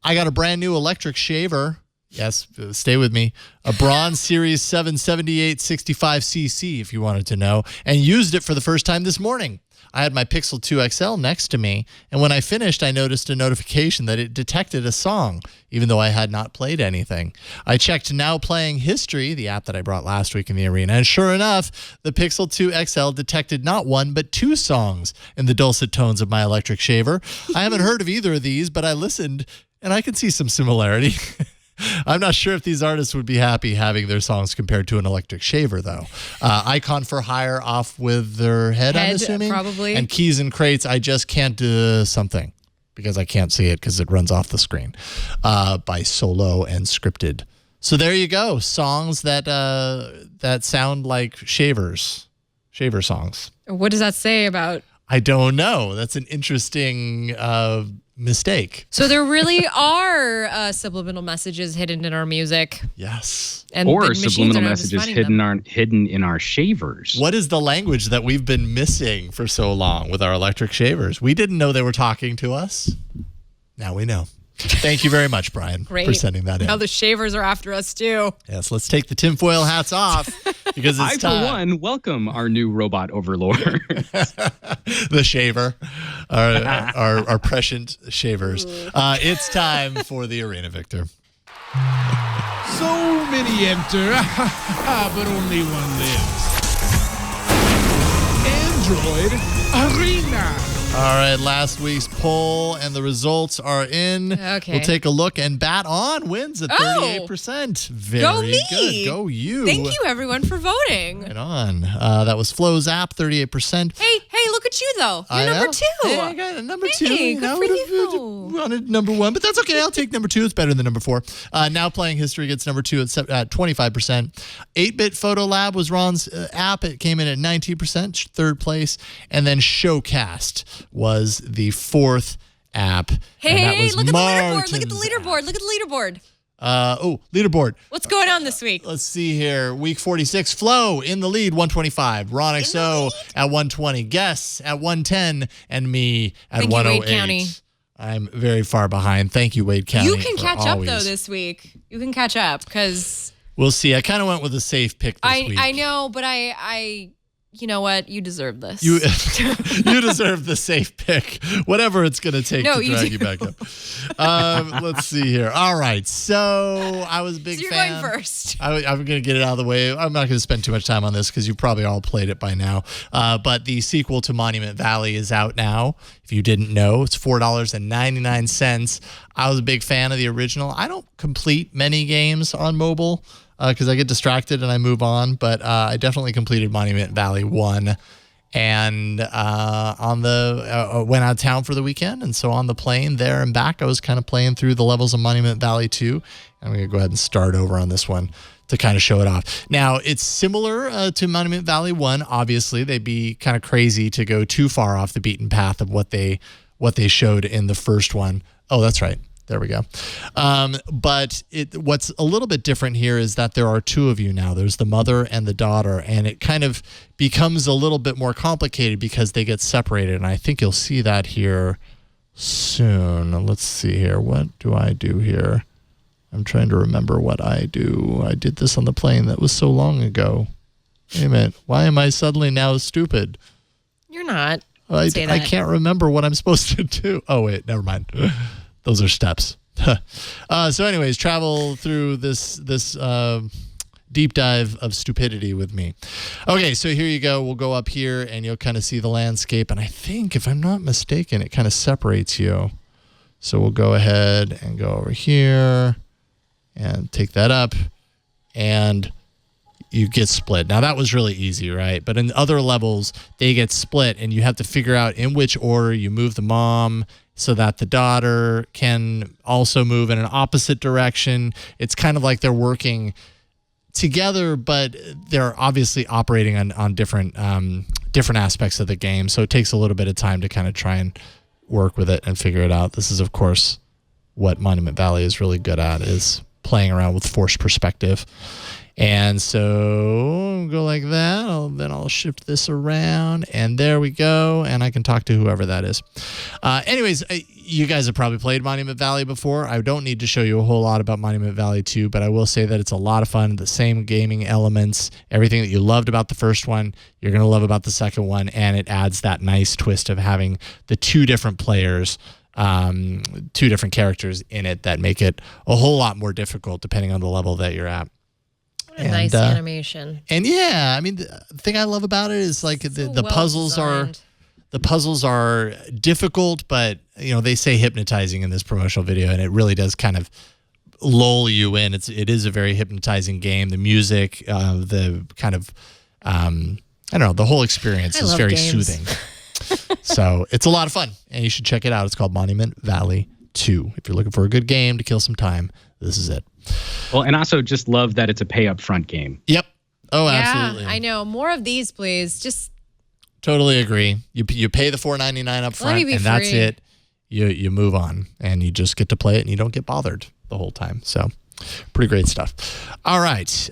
I got a brand new electric shaver. Yes, stay with me. A Braun Series 7 7865cc, if you wanted to know, and used it for the first time this morning. I had my Pixel 2 XL next to me, and when I finished, I noticed a notification that it detected a song, even though I had not played anything. I checked Now Playing History, the app that I brought last week in the arena, and sure enough, the Pixel 2 XL detected not one, but two songs in the dulcet tones of my electric shaver. I haven't heard of either of these, but I listened, and I can see some similarity. I'm not sure if these artists would be happy having their songs compared to an electric shaver, though. Icon for Hire off with their head, I'm assuming. Probably. And Keys and Crates, I just can't do something because I can't see it because it runs off the screen by Solo and Scripted. So there you go. Songs that that sound like shaver songs. What does that say about? I don't know. That's an interesting mistake. So there really are subliminal messages hidden in our music. Yes. And Or the machines subliminal are now just messages finding them. hidden in our shavers. What is the language that we've been missing for so long with our electric shavers? We didn't know they were talking to us. Now we know. Thank you very much, Brian, Great. for sending that in. Now the shavers are after us too. Yes, let's take the tinfoil hats off because it's I, time. for one, welcome our new robot overlord. The shaver, our prescient shavers. It's time for the arena, Victor. So many enter, but only one lives. Android Arena. All right, last week's poll and the results are in. Okay. We'll take a look, and Bat On wins at 38%. Very Go me. good. Go you. Thank you everyone for voting. Right on. That was Flo's app, 38%. Hey, look at you though. You're I number know. 2. Hey, I got a number Hey, 2. You good know, for you. Wanted number 1, but that's okay. I'll take number 2. It's better than number 4. Now Playing History gets number 2 at 25%. 8-Bit Photo Lab was Ron's app. It came in at 19%, third place. And then Showcast was the 4th app. Hey, look at the leaderboard. Martin's Look at the leaderboard. Look at the leaderboard. Leaderboard. What's going on this week? Let's see here. Week 46, Flo in the lead, 125. Ron XO at 120. Guess at 110. And me at Thank you, 108. Wade County. I'm very far behind. Thank you, Wade County. You can for catch up though always. this week. You can catch up because We'll see. I kind of went with a safe pick this week. I know, but I you know what? You deserve this. You you deserve the safe pick, whatever it's going to take to drag you back up. Let's see here. All right. So I was a big So you're fan. going first. I'm going to get it out of the way. I'm not going to spend too much time on this because you probably all played it by now. But the sequel to Monument Valley is out now. If you didn't know, it's $4.99. I was a big fan of the original. I don't complete many games on mobile because I get distracted and I move on. But I definitely completed Monument Valley 1. And went out of town for the weekend. And so on the plane there and back, I was kind of playing through the levels of Monument Valley 2. I'm going to go ahead and start over on this one to kind of show it off. Now, it's similar to Monument Valley 1. Obviously, they'd be kind of crazy to go too far off the beaten path of what they showed in the first one. Oh, that's right. There we go. But what's a little bit different here is that there are two of you now. There's the mother and the daughter, and it kind of becomes a little bit more complicated because they get separated, and I think you'll see that here soon. Let's see here. What do I do here? I'm trying to remember what I do. I did this on the plane. That was so long ago. Wait a minute. Why am I suddenly now stupid? You're not. I Say that. can't remember what I'm supposed to do. Oh, wait. Never mind. Those are steps. So anyways, travel through this deep dive of stupidity with me. Okay, so here you go. We'll go up here and you'll kind of see the landscape. And I think, if I'm not mistaken, it kind of separates you. So we'll go ahead and go over here and take that up. And you get split. Now, that was really easy, right? But in other levels, they get split, and you have to figure out in which order you move the mom so that the daughter can also move in an opposite direction. It's kind of like they're working together, but they're obviously operating on different aspects of the game. So it takes a little bit of time to kind of try and work with it and figure it out. This is, of course, what Monument Valley is really good at, is playing around with forced perspective. And so go like that. Then I'll shift this around, and there we go. And I can talk to whoever that is. Anyways, you guys have probably played Monument Valley before. I don't need to show you a whole lot about Monument Valley 2, but I will say that it's a lot of fun. The same gaming elements, everything that you loved about the first one, you're going to love about the second one, and it adds that nice twist of having the two different players, two different characters in it that make it a whole lot more difficult depending on the level that you're at. What a nice animation. And yeah, I mean, the thing I love about it is like the puzzles designed. The puzzles are difficult, but they say hypnotizing in this promotional video, and it really does kind of lull you in. It is a very hypnotizing game. The music, the kind of I don't know, the whole experience is very soothing. So it's a lot of fun, and you should check it out. It's called Monument Valley 2. If you're looking for a good game to kill some time, this is it. Well, and also just love that it's a pay up front game. Yep. Oh, Yeah, absolutely. I know. More of these, please. Just Totally agree. You pay the $4.99 up front, and that's free. it. You move on, and you just get to play it, and you don't get bothered the whole time. So, pretty great stuff. All right.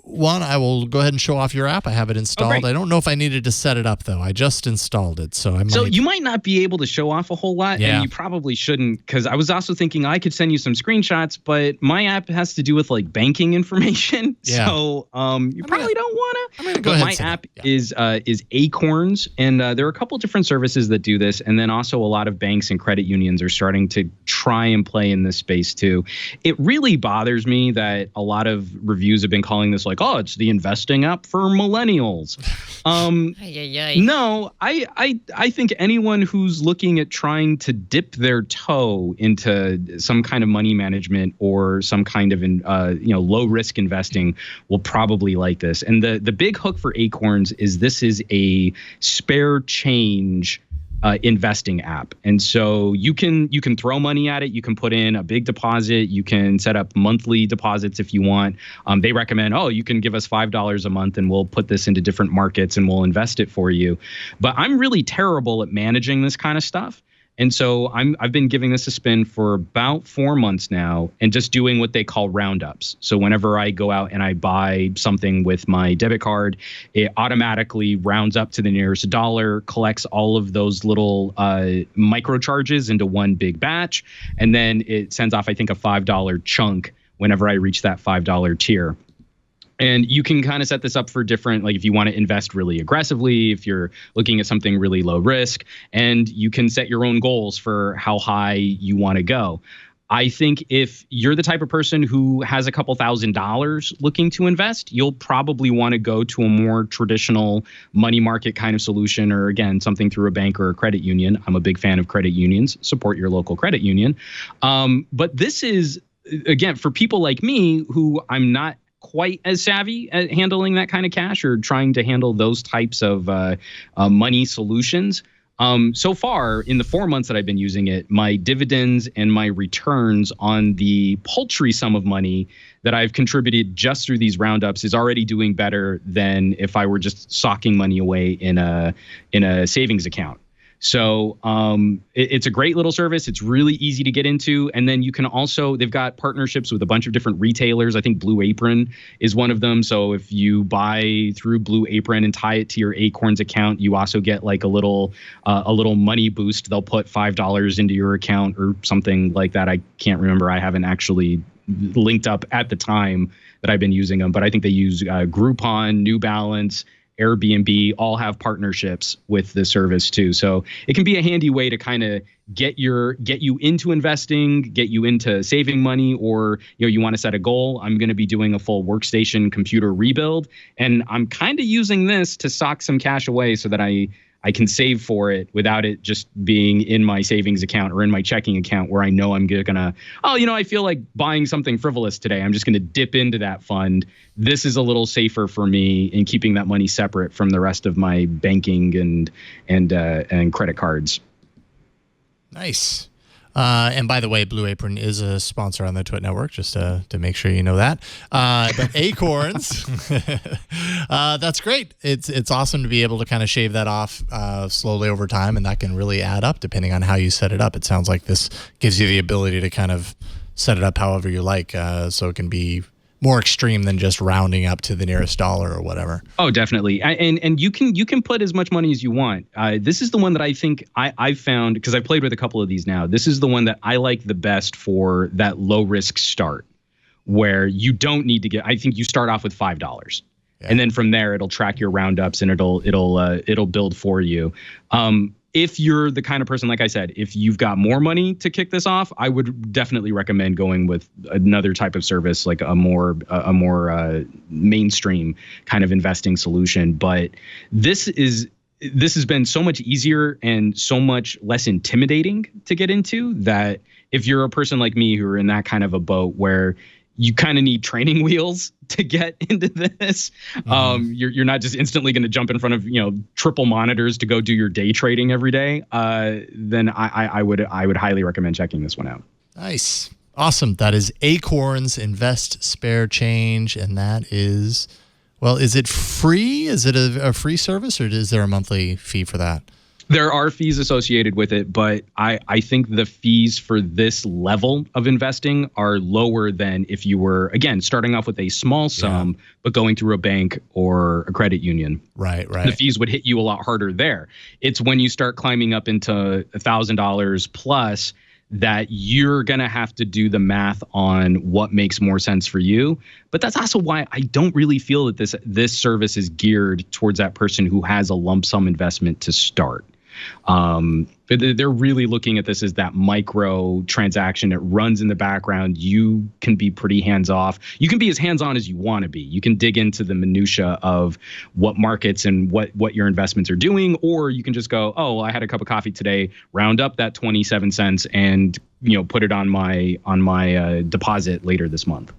One, I will go ahead and show off your app. I have it installed. great. I don't know if I needed to set it up, though. I just installed it, so I might. So you might not be able to show off a whole lot, Yeah. and you probably shouldn't, because I was also thinking I could send you some screenshots, but my app has to do with like banking information. Yeah. So you probably don't want to. I'm gonna go But ahead my and set it app up. Yeah. is Acorns, and there are a couple different services that do this, and then also a lot of banks and credit unions are starting to try and play in this space too. It really bothers me that a lot of reviews have been calling this like, oh, it's the investing app for millennials. No, I think anyone who's looking at trying to dip their toe into some kind of money management or some kind of low risk investing will probably like this. And the big hook for Acorns is this is a spare change investing app. And so you can throw money at it. You can put in a big deposit. You can set up monthly deposits if you want. They recommend, you can give us $5 a month and we'll put this into different markets and we'll invest it for you. But I'm really terrible at managing this kind of stuff. And so I've been giving this a spin for about 4 months now and just doing what they call roundups. So whenever I go out and I buy something with my debit card, it automatically rounds up to the nearest dollar, collects all of those little micro charges into one big batch, and then it sends off, I think, a $5 chunk whenever I reach that $5 tier. And you can kind of set this up for different, like if you want to invest really aggressively, if you're looking at something really low risk, and you can set your own goals for how high you want to go. I think if you're the type of person who has a couple $1,000s looking to invest, you'll probably want to go to a more traditional money market kind of solution, or again, something through a bank or a credit union. I'm a big fan of credit unions. Support your local credit union. But this is, again, for people like me who I'm not quite as savvy at handling that kind of cash or trying to handle those types of money solutions. So far, in the 4 months that I've been using it, my dividends and my returns on the paltry sum of money that I've contributed just through these roundups is already doing better than if I were just socking money away in a savings account. So it's a great little service. It's really easy to get into. And then you can also, they've got partnerships with a bunch of different retailers. I think Blue Apron is one of them. So if you buy through Blue Apron and tie it to your Acorns account, you also get like a little money boost. They'll put $5 into your account or something like that. I can't remember. I haven't actually linked up at the time that I've been using them, but I think they use Groupon, New Balance, Airbnb, all have partnerships with the service too. So it can be a handy way to kind of get you into investing, get you into saving money, or you want to set a goal. I'm going to be doing a full workstation computer rebuild, and I'm kind of using this to sock some cash away so that I can save for it without it just being in my savings account or in my checking account where I know I'm going to, I feel like buying something frivolous today. I'm just going to dip into that fund. This is a little safer for me in keeping that money separate from the rest of my banking and credit cards. Nice. And by the way, Blue Apron is a sponsor on the Twit Network, just to make sure you know that. But Acorns, that's great. It's awesome to be able to kind of shave that off slowly over time, and that can really add up depending on how you set it up. It sounds like this gives you the ability to kind of set it up however you like, so it can be more extreme than just rounding up to the nearest dollar or whatever. Oh, definitely. And you can put as much money as you want. This is the one that I think I've found, because I've played with a couple of these now. This is the one that I like the best for that low risk start, where you don't need to get. I think you start off with $5, and then from there it'll track your roundups and it'll build for you. If you're the kind of person, like I said, if you've got more money to kick this off, I would definitely recommend going with another type of service, like a more mainstream kind of investing solution. But this has been so much easier and so much less intimidating to get into, that if you're a person like me who are in that kind of a boat where you kind of need training wheels to get into this. You're not just instantly going to jump in front of, triple monitors to go do your day trading every day. Then I would highly recommend checking this one out. Nice. Awesome. That is Acorns Invest Spare Change. And that is, well, is it free? Is it a free service, or is there a monthly fee for that? There are fees associated with it, but I think the fees for this level of investing are lower than if you were, again, starting off with a small sum, but going through a bank or a credit union. Right. The fees would hit you a lot harder there. It's when you start climbing up into $1,000 plus that you're going to have to do the math on what makes more sense for you. But that's also why I don't really feel that this service is geared towards that person who has a lump sum investment to start. They're really looking at this as that micro transaction. It runs in the background. You can be pretty hands off. You can be as hands on as you want to be. You can dig into the minutia of what markets and what your investments are doing, or you can just go, oh, well, I had a cup of coffee today, round up that 27 cents and put it on my deposit later this month.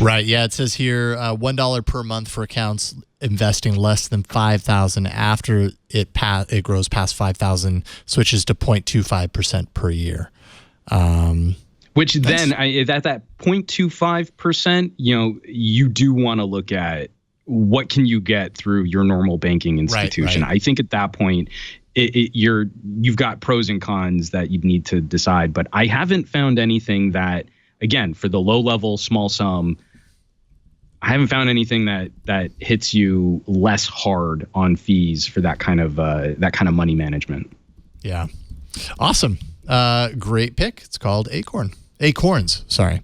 Right. Yeah. It says here $1 per month for accounts investing less than $5,000. After it grows past $5,000, switches to 0.25% per year. Which then at that 0.25%, you do want to look at what can you get through your normal banking institution. Right. I think at that point, you've got pros and cons that you need to decide. But I haven't found anything that, again, for the low level, small sum, I haven't found anything that hits you less hard on fees for that kind of money management. Yeah. Awesome. Great pick. It's called Acorns. Sorry.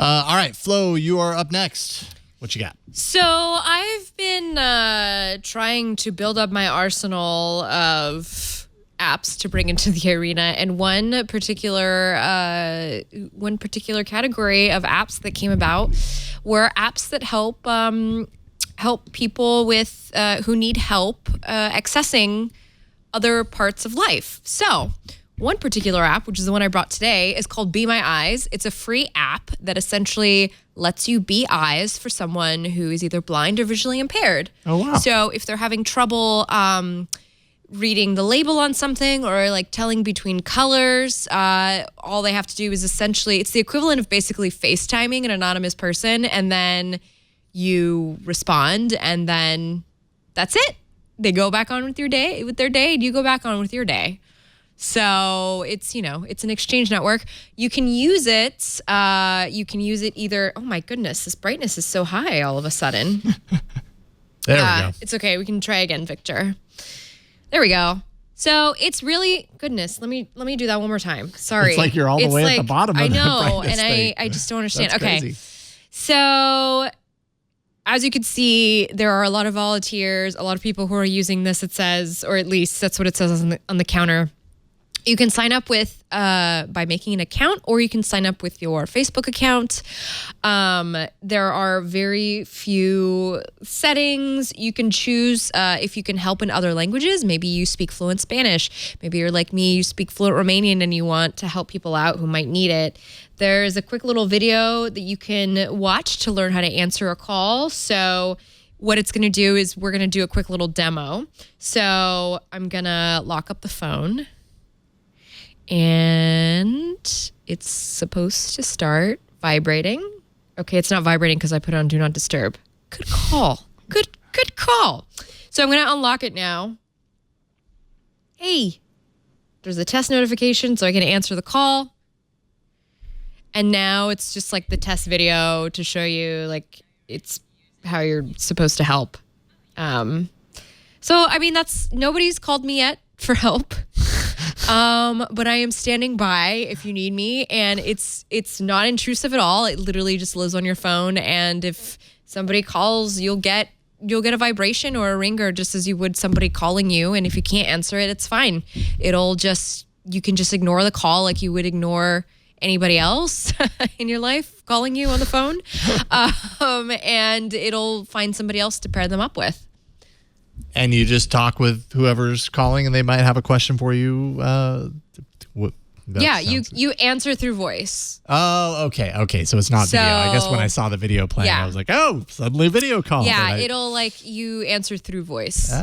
All right, Flo, you are up next. What you got? So I've been trying to build up my arsenal of apps to bring into the arena, and one particular category of apps that came about were apps that help people with who need help accessing other parts of life. So one particular app, which is the one I brought today, is called Be My Eyes. It's a free app that essentially lets you be eyes for someone who is either blind or visually impaired. Oh, wow. So if they're having trouble reading the label on something or like telling between colors, all they have to do is essentially, it's the equivalent of basically FaceTiming an anonymous person, and then you respond, and then that's it. They go back on with their day, and you go back on with your day. So it's an exchange network. You can use it. Either. Oh my goodness, this brightness is so high all of a sudden. There we go. It's okay. We can try again, Victor. There we go. So it's really, goodness, let me do that one more time. Sorry. It's like you're all the way at the bottom of I know, that brightness and thing. I just don't understand. That's Okay. crazy. So as you can see, there are a lot of volunteers, a lot of people who are using this, it says, or at least that's what it says on the counter. You can sign up with by making an account, or you can sign up with your Facebook account. There are very few settings. You can choose if you can help in other languages. Maybe you speak fluent Spanish. Maybe you're like me, you speak fluent Romanian and you want to help people out who might need it. There's a quick little video that you can watch to learn how to answer a call. So what it's going to do is we're going to do a quick little demo. So I'm going to lock up the phone. And it's supposed to start vibrating. Okay, it's not vibrating because I put it on Do Not Disturb. Good call. Good call. So I'm going to unlock it now. Hey, there's a test notification, so I can answer the call. And now it's just like the test video to show you like it's how you're supposed to help. So, I mean, nobody's called me yet for help. But I am standing by if you need me, and it's not intrusive at all. It literally just lives on your phone, and if somebody calls, you'll get a vibration or a ringer just as you would somebody calling you, and if you can't answer it, it's fine. You can just ignore the call like you would ignore anybody else in your life calling you on the phone, and it'll find somebody else to pair them up with. And you just talk with whoever's calling, and they might have a question for you. You answer through voice. Oh, okay. So it's not video. I guess when I saw the video playing, I was like, oh, suddenly video call. Yeah, it'll you answer through voice,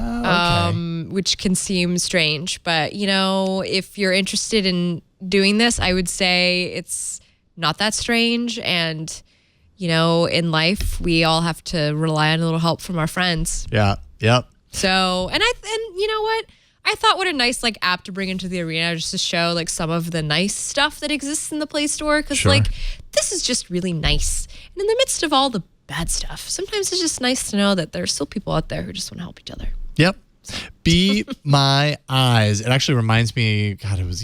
which can seem strange. But, if you're interested in doing this, I would say it's not that strange. And, in life, we all have to rely on a little help from our friends. Yeah, yep. So, and you know what? I thought what a nice app to bring into the arena just to show some of the nice stuff that exists in the Play Store. Because this is just really nice. And in the midst of all the bad stuff, sometimes it's just nice to know that there's still people out there who just want to help each other. Yep. Be My Eyes. It actually reminds me, God, it was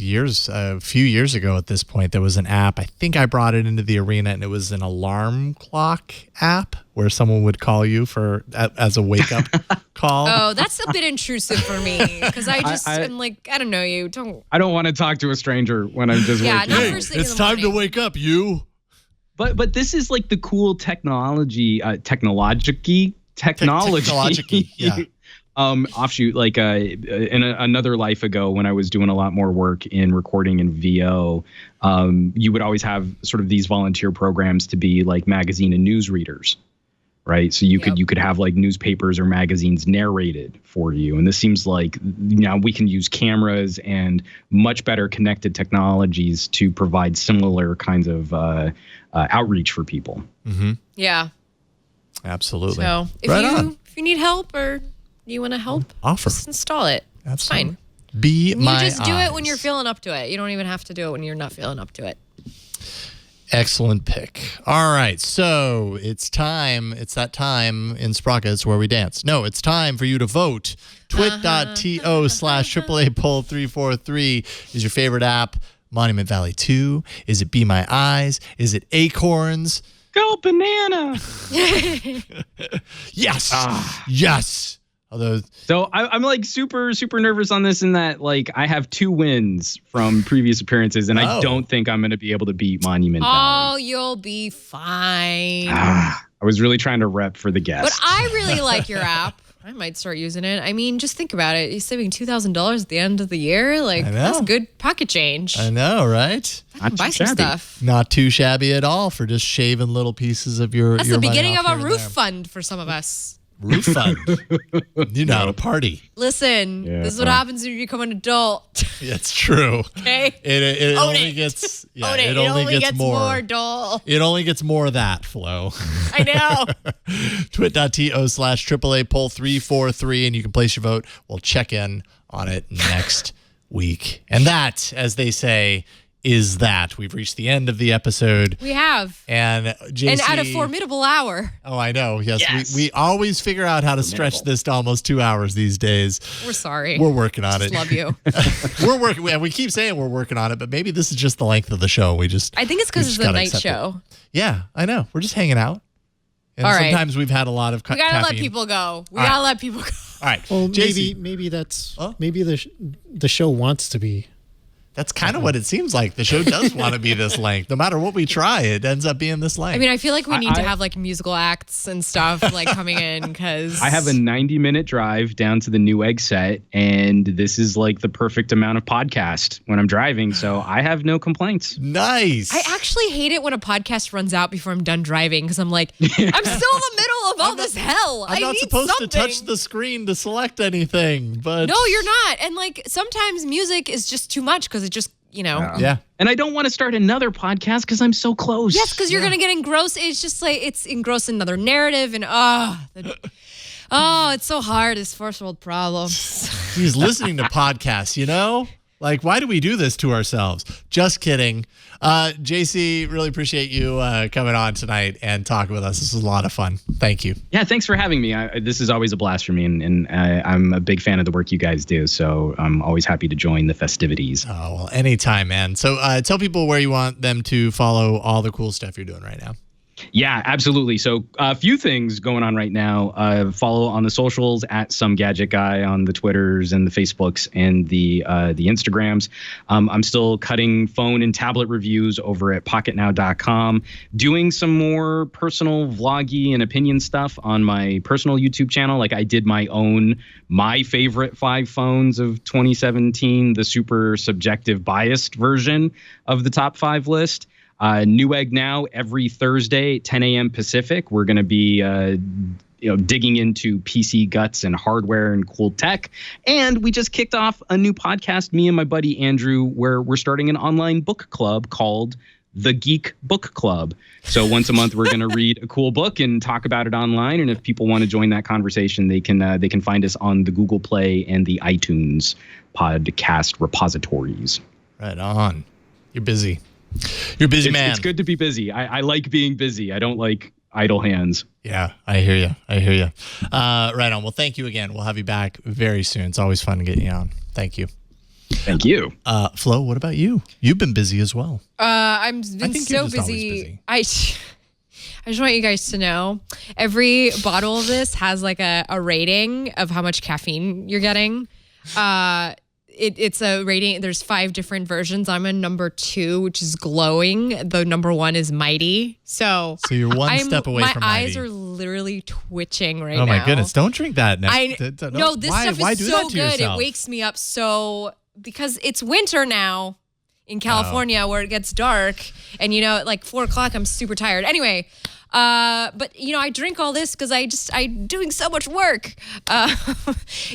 a few years ago at this point, there was an app. I think I brought it into the arena, and it was an alarm clock app where someone would call you as a wake-up call. Oh, that's a bit intrusive for me because I am I don't know you. I don't want to talk to a stranger when I'm just waking not up. first thing It's time to wake up, you. But this is the cool technology, yeah. Offshoot, in another life ago when I was doing a lot more work in recording and VO, you would always have sort of these volunteer programs to be magazine and news readers, right? So you could have newspapers or magazines narrated for you. And this seems like now we can use cameras and much better connected technologies to provide similar kinds of outreach for people. Mm-hmm. Yeah. Absolutely. So if you need help or you want to help, just install it. Absolutely. It's fine. You just do it when you're feeling up to it. You don't even have to do it when you're not feeling up to it. Excellent pick. All right, so it's time. It's that time in Sprockets where we dance. No, it's time for you to vote. Twit.to/AAA poll 343 is your favorite app. Monument Valley 2? Is it Be My Eyes? Is it Acorns? Go banana. Yes. Yes. So I'm super, super nervous on this in that I have 2 wins from previous appearances, and I don't think I'm going to be able to beat Monument Valley. Oh, you'll be fine. I was really trying to rep for the guest. But I really like your app. I might start using it. I mean, just think about it. You're saving $2,000 at the end of the year. That's good pocket change. I know, right? I can buy some stuff. Not too shabby at all for just shaving little pieces of your. That's the beginning of a roof fund for some of us. Roof fund. You know how to party. Listen, this is what happens when you become an adult. It's true. Okay. It only gets more dull. It only gets more of that, Flo. I know. Twit.to/AAA poll 343, and you can place your vote. We'll check in on it next week. And that, as they say, is that. We've reached the end of the episode. We have. And JC, and at a formidable hour. Oh, I know. Yes. We always figure out how to stretch this to almost 2 hours these days. We're sorry. We're working on it. Love you. We're working. We keep saying we're working on it, but maybe this is just the length of the show. I think it's because it's the night show. Yeah, I know. We're just hanging out. And all right. Sometimes we've had a lot of We gotta let people go. All right. Well, JC. maybe that's maybe the show wants to be. That's kind of what it seems like. The show does want to be this length. No matter what we try, it ends up being this length. I mean, I feel like we need to have musical acts and stuff coming in because I have a 90-minute drive down to the new egg set, and this is the perfect amount of podcast when I'm driving, so I have no complaints. Nice. I actually hate it when a podcast runs out before I'm done driving because I'm I'm still in the middle of all this hell. I'm not supposed to touch the screen to select anything, but no, you're not. And sometimes music is just too much because it just, Yeah. And I don't want to start another podcast because I'm so close. Yes, because you're going to get engrossed. It's just it's engrossed in another narrative. And it's so hard. It's first world problems. He's listening to podcasts, Like, why do we do this to ourselves? Just kidding. JC, really appreciate you coming on tonight and talking with us. This was a lot of fun. Thank you. Yeah, thanks for having me. This is always a blast for me, and I'm a big fan of the work you guys do, so I'm always happy to join the festivities. Oh, well, anytime, man. So tell people where you want them to follow all the cool stuff you're doing right now. Yeah, absolutely. So a few things going on right now. Follow on the socials at Some Gadget Guy on the Twitters and the Facebooks and the Instagrams. I'm still cutting phone and tablet reviews over at pocketnow.com, doing some more personal vloggy and opinion stuff on my personal YouTube channel. Like I did my favorite 5 phones of 2017, the super subjective biased version of the top 5 list. Newegg Now every Thursday, 10 a.m. Pacific. We're going to be digging into PC guts and hardware and cool tech. And we just kicked off a new podcast, me and my buddy Andrew, where we're starting an online book club called The Geek Book Club. So once a month, we're going to read a cool book and talk about it online. And if people want to join that conversation, they can find us on the Google Play and the iTunes podcast repositories. Right on. You're busy. You're a busy man. It's good to be busy. I like being busy. I don't like idle hands. Yeah, I hear you. Right on. Well, thank you again. We'll have you back very soon. It's always fun to get you on. Thank you. Thank you. Flo, what about you? You've been busy as well. I've been so busy. I just want you guys to know every bottle of this has like a rating of how much caffeine you're getting. It's a rating. There's 5 different versions. I'm in number 2, which is glowing. The number 1 is mighty. So you're one step away from mighty. My eyes are literally twitching right now. Oh my goodness! Don't drink that. No, this stuff is so good. Yourself? It wakes me up because it's winter now in California where it gets dark, and at like 4:00 I'm super tired. Anyway. But I drink all this because I'm doing so much work.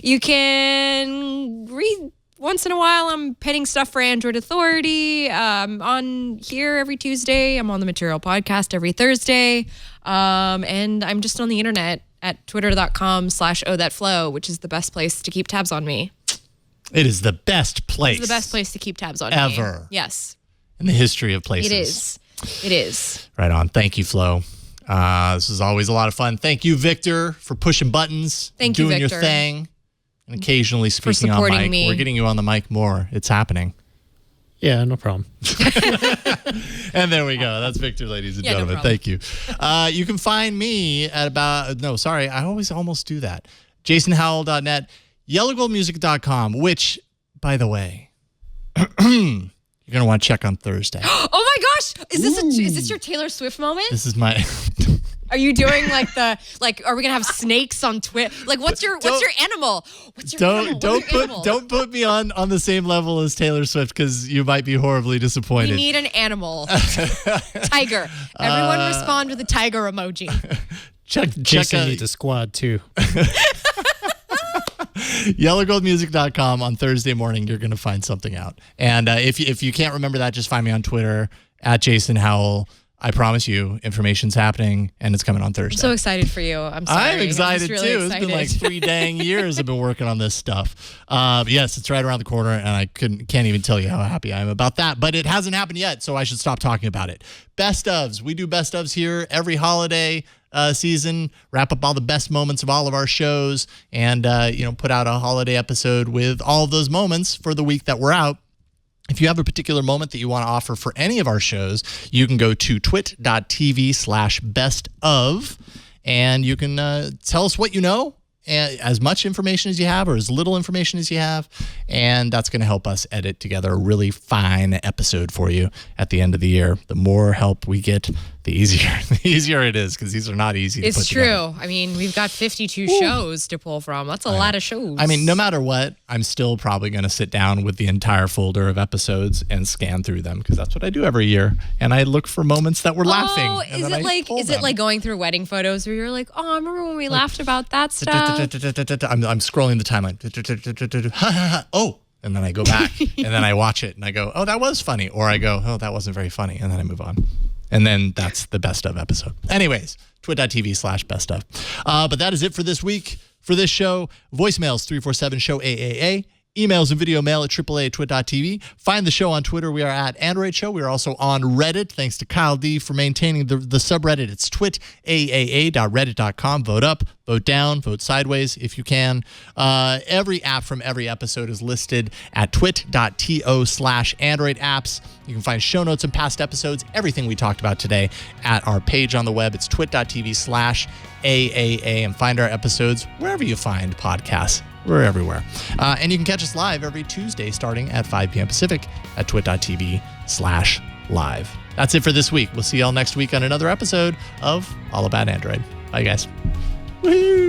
You can read once in a while. I'm penning stuff for Android Authority. On here every Tuesday. I'm on the Material Podcast every Thursday. And I'm just on the internet at twitter.com/OhThatFlow, which is the best place to keep tabs on me. It is the best place. It's the best place to keep tabs on me. Ever. Yes. In the history of places. It is. Right on. Thank you, Flo. This is always a lot of fun. Thank you, Victor, for pushing buttons, doing your thing, and occasionally speaking on mic. Me. We're getting you on the mic more. It's happening. Yeah, no problem. And there we go. That's Victor, ladies and gentlemen. No Thank you. You can find me at I always almost do that. JasonHowell.net, yellowgoldmusic.com, which, by the way, you're going to want to check on Thursday. Oh my gosh! Is this your Taylor Swift moment? This is my... Are you doing are we gonna have snakes on Twitter? Like what's your animal? Don't put me on the same level as Taylor Swift because you might be horribly disappointed. We need an animal. Tiger. Everyone respond with a tiger emoji. Jason needs a squad too. yellowgoldmusic.com on Thursday morning. You're going to find something out. And if you can't remember that, just find me on Twitter at Jason Howell. I promise you, information's happening, and it's coming on Thursday. I'm so excited for you. I'm sorry. I'm excited, really too. Excited. It's been like 3 dang years I've been working on this stuff. But yes, it's right around the corner, and I can't even tell you how happy I am about that. But it hasn't happened yet, so I should stop talking about it. Best ofs. We do best ofs here every holiday season, wrap up all the best moments of all of our shows, and put out a holiday episode with all of those moments for the week that we're out. If you have a particular moment that you want to offer for any of our shows, you can go to twit.tv/bestof, and you can tell us what you know, as much information as you have or as little information as you have, and that's going to help us edit together a really fine episode for you at the end of the year. The more help we get, the easier it is, because these are not easy to put together. It's true. I mean, we've got 52 shows to pull from. That's a lot of shows. I mean, no matter what, I'm still probably going to sit down with the entire folder of episodes and scan through them, because that's what I do every year. And I look for moments that we're laughing. Oh, is it like going through wedding photos where you're like, oh, I remember when we laughed about that stuff? I'm scrolling the timeline. Oh, and then I go back and then I watch it and I go, oh, that was funny. Or I go, oh, that wasn't very funny. And then I move on. And then that's the best of episode. Anyways, twit.tv/bestof. But that is it for this week, for this show. Voicemails, 347-SHOW-AAA. Emails and video mail at AAA@twit.tv. Find the show on Twitter. We are at Android Show. We are also on Reddit. Thanks to Kyle D for maintaining the subreddit. It's twitaaa.reddit.com. Vote up, vote down, vote sideways if you can. Every app from every episode is listed at twit.to/Android apps. You can find show notes and past episodes, everything we talked about today at our page on the web. It's twit.tv/AAA, and find our episodes wherever you find podcasts. We're everywhere. And you can catch us live every Tuesday starting at 5 p.m. Pacific at twit.tv/live. That's it for this week. We'll see y'all next week on another episode of All About Android. Bye, guys. Woo-hoo!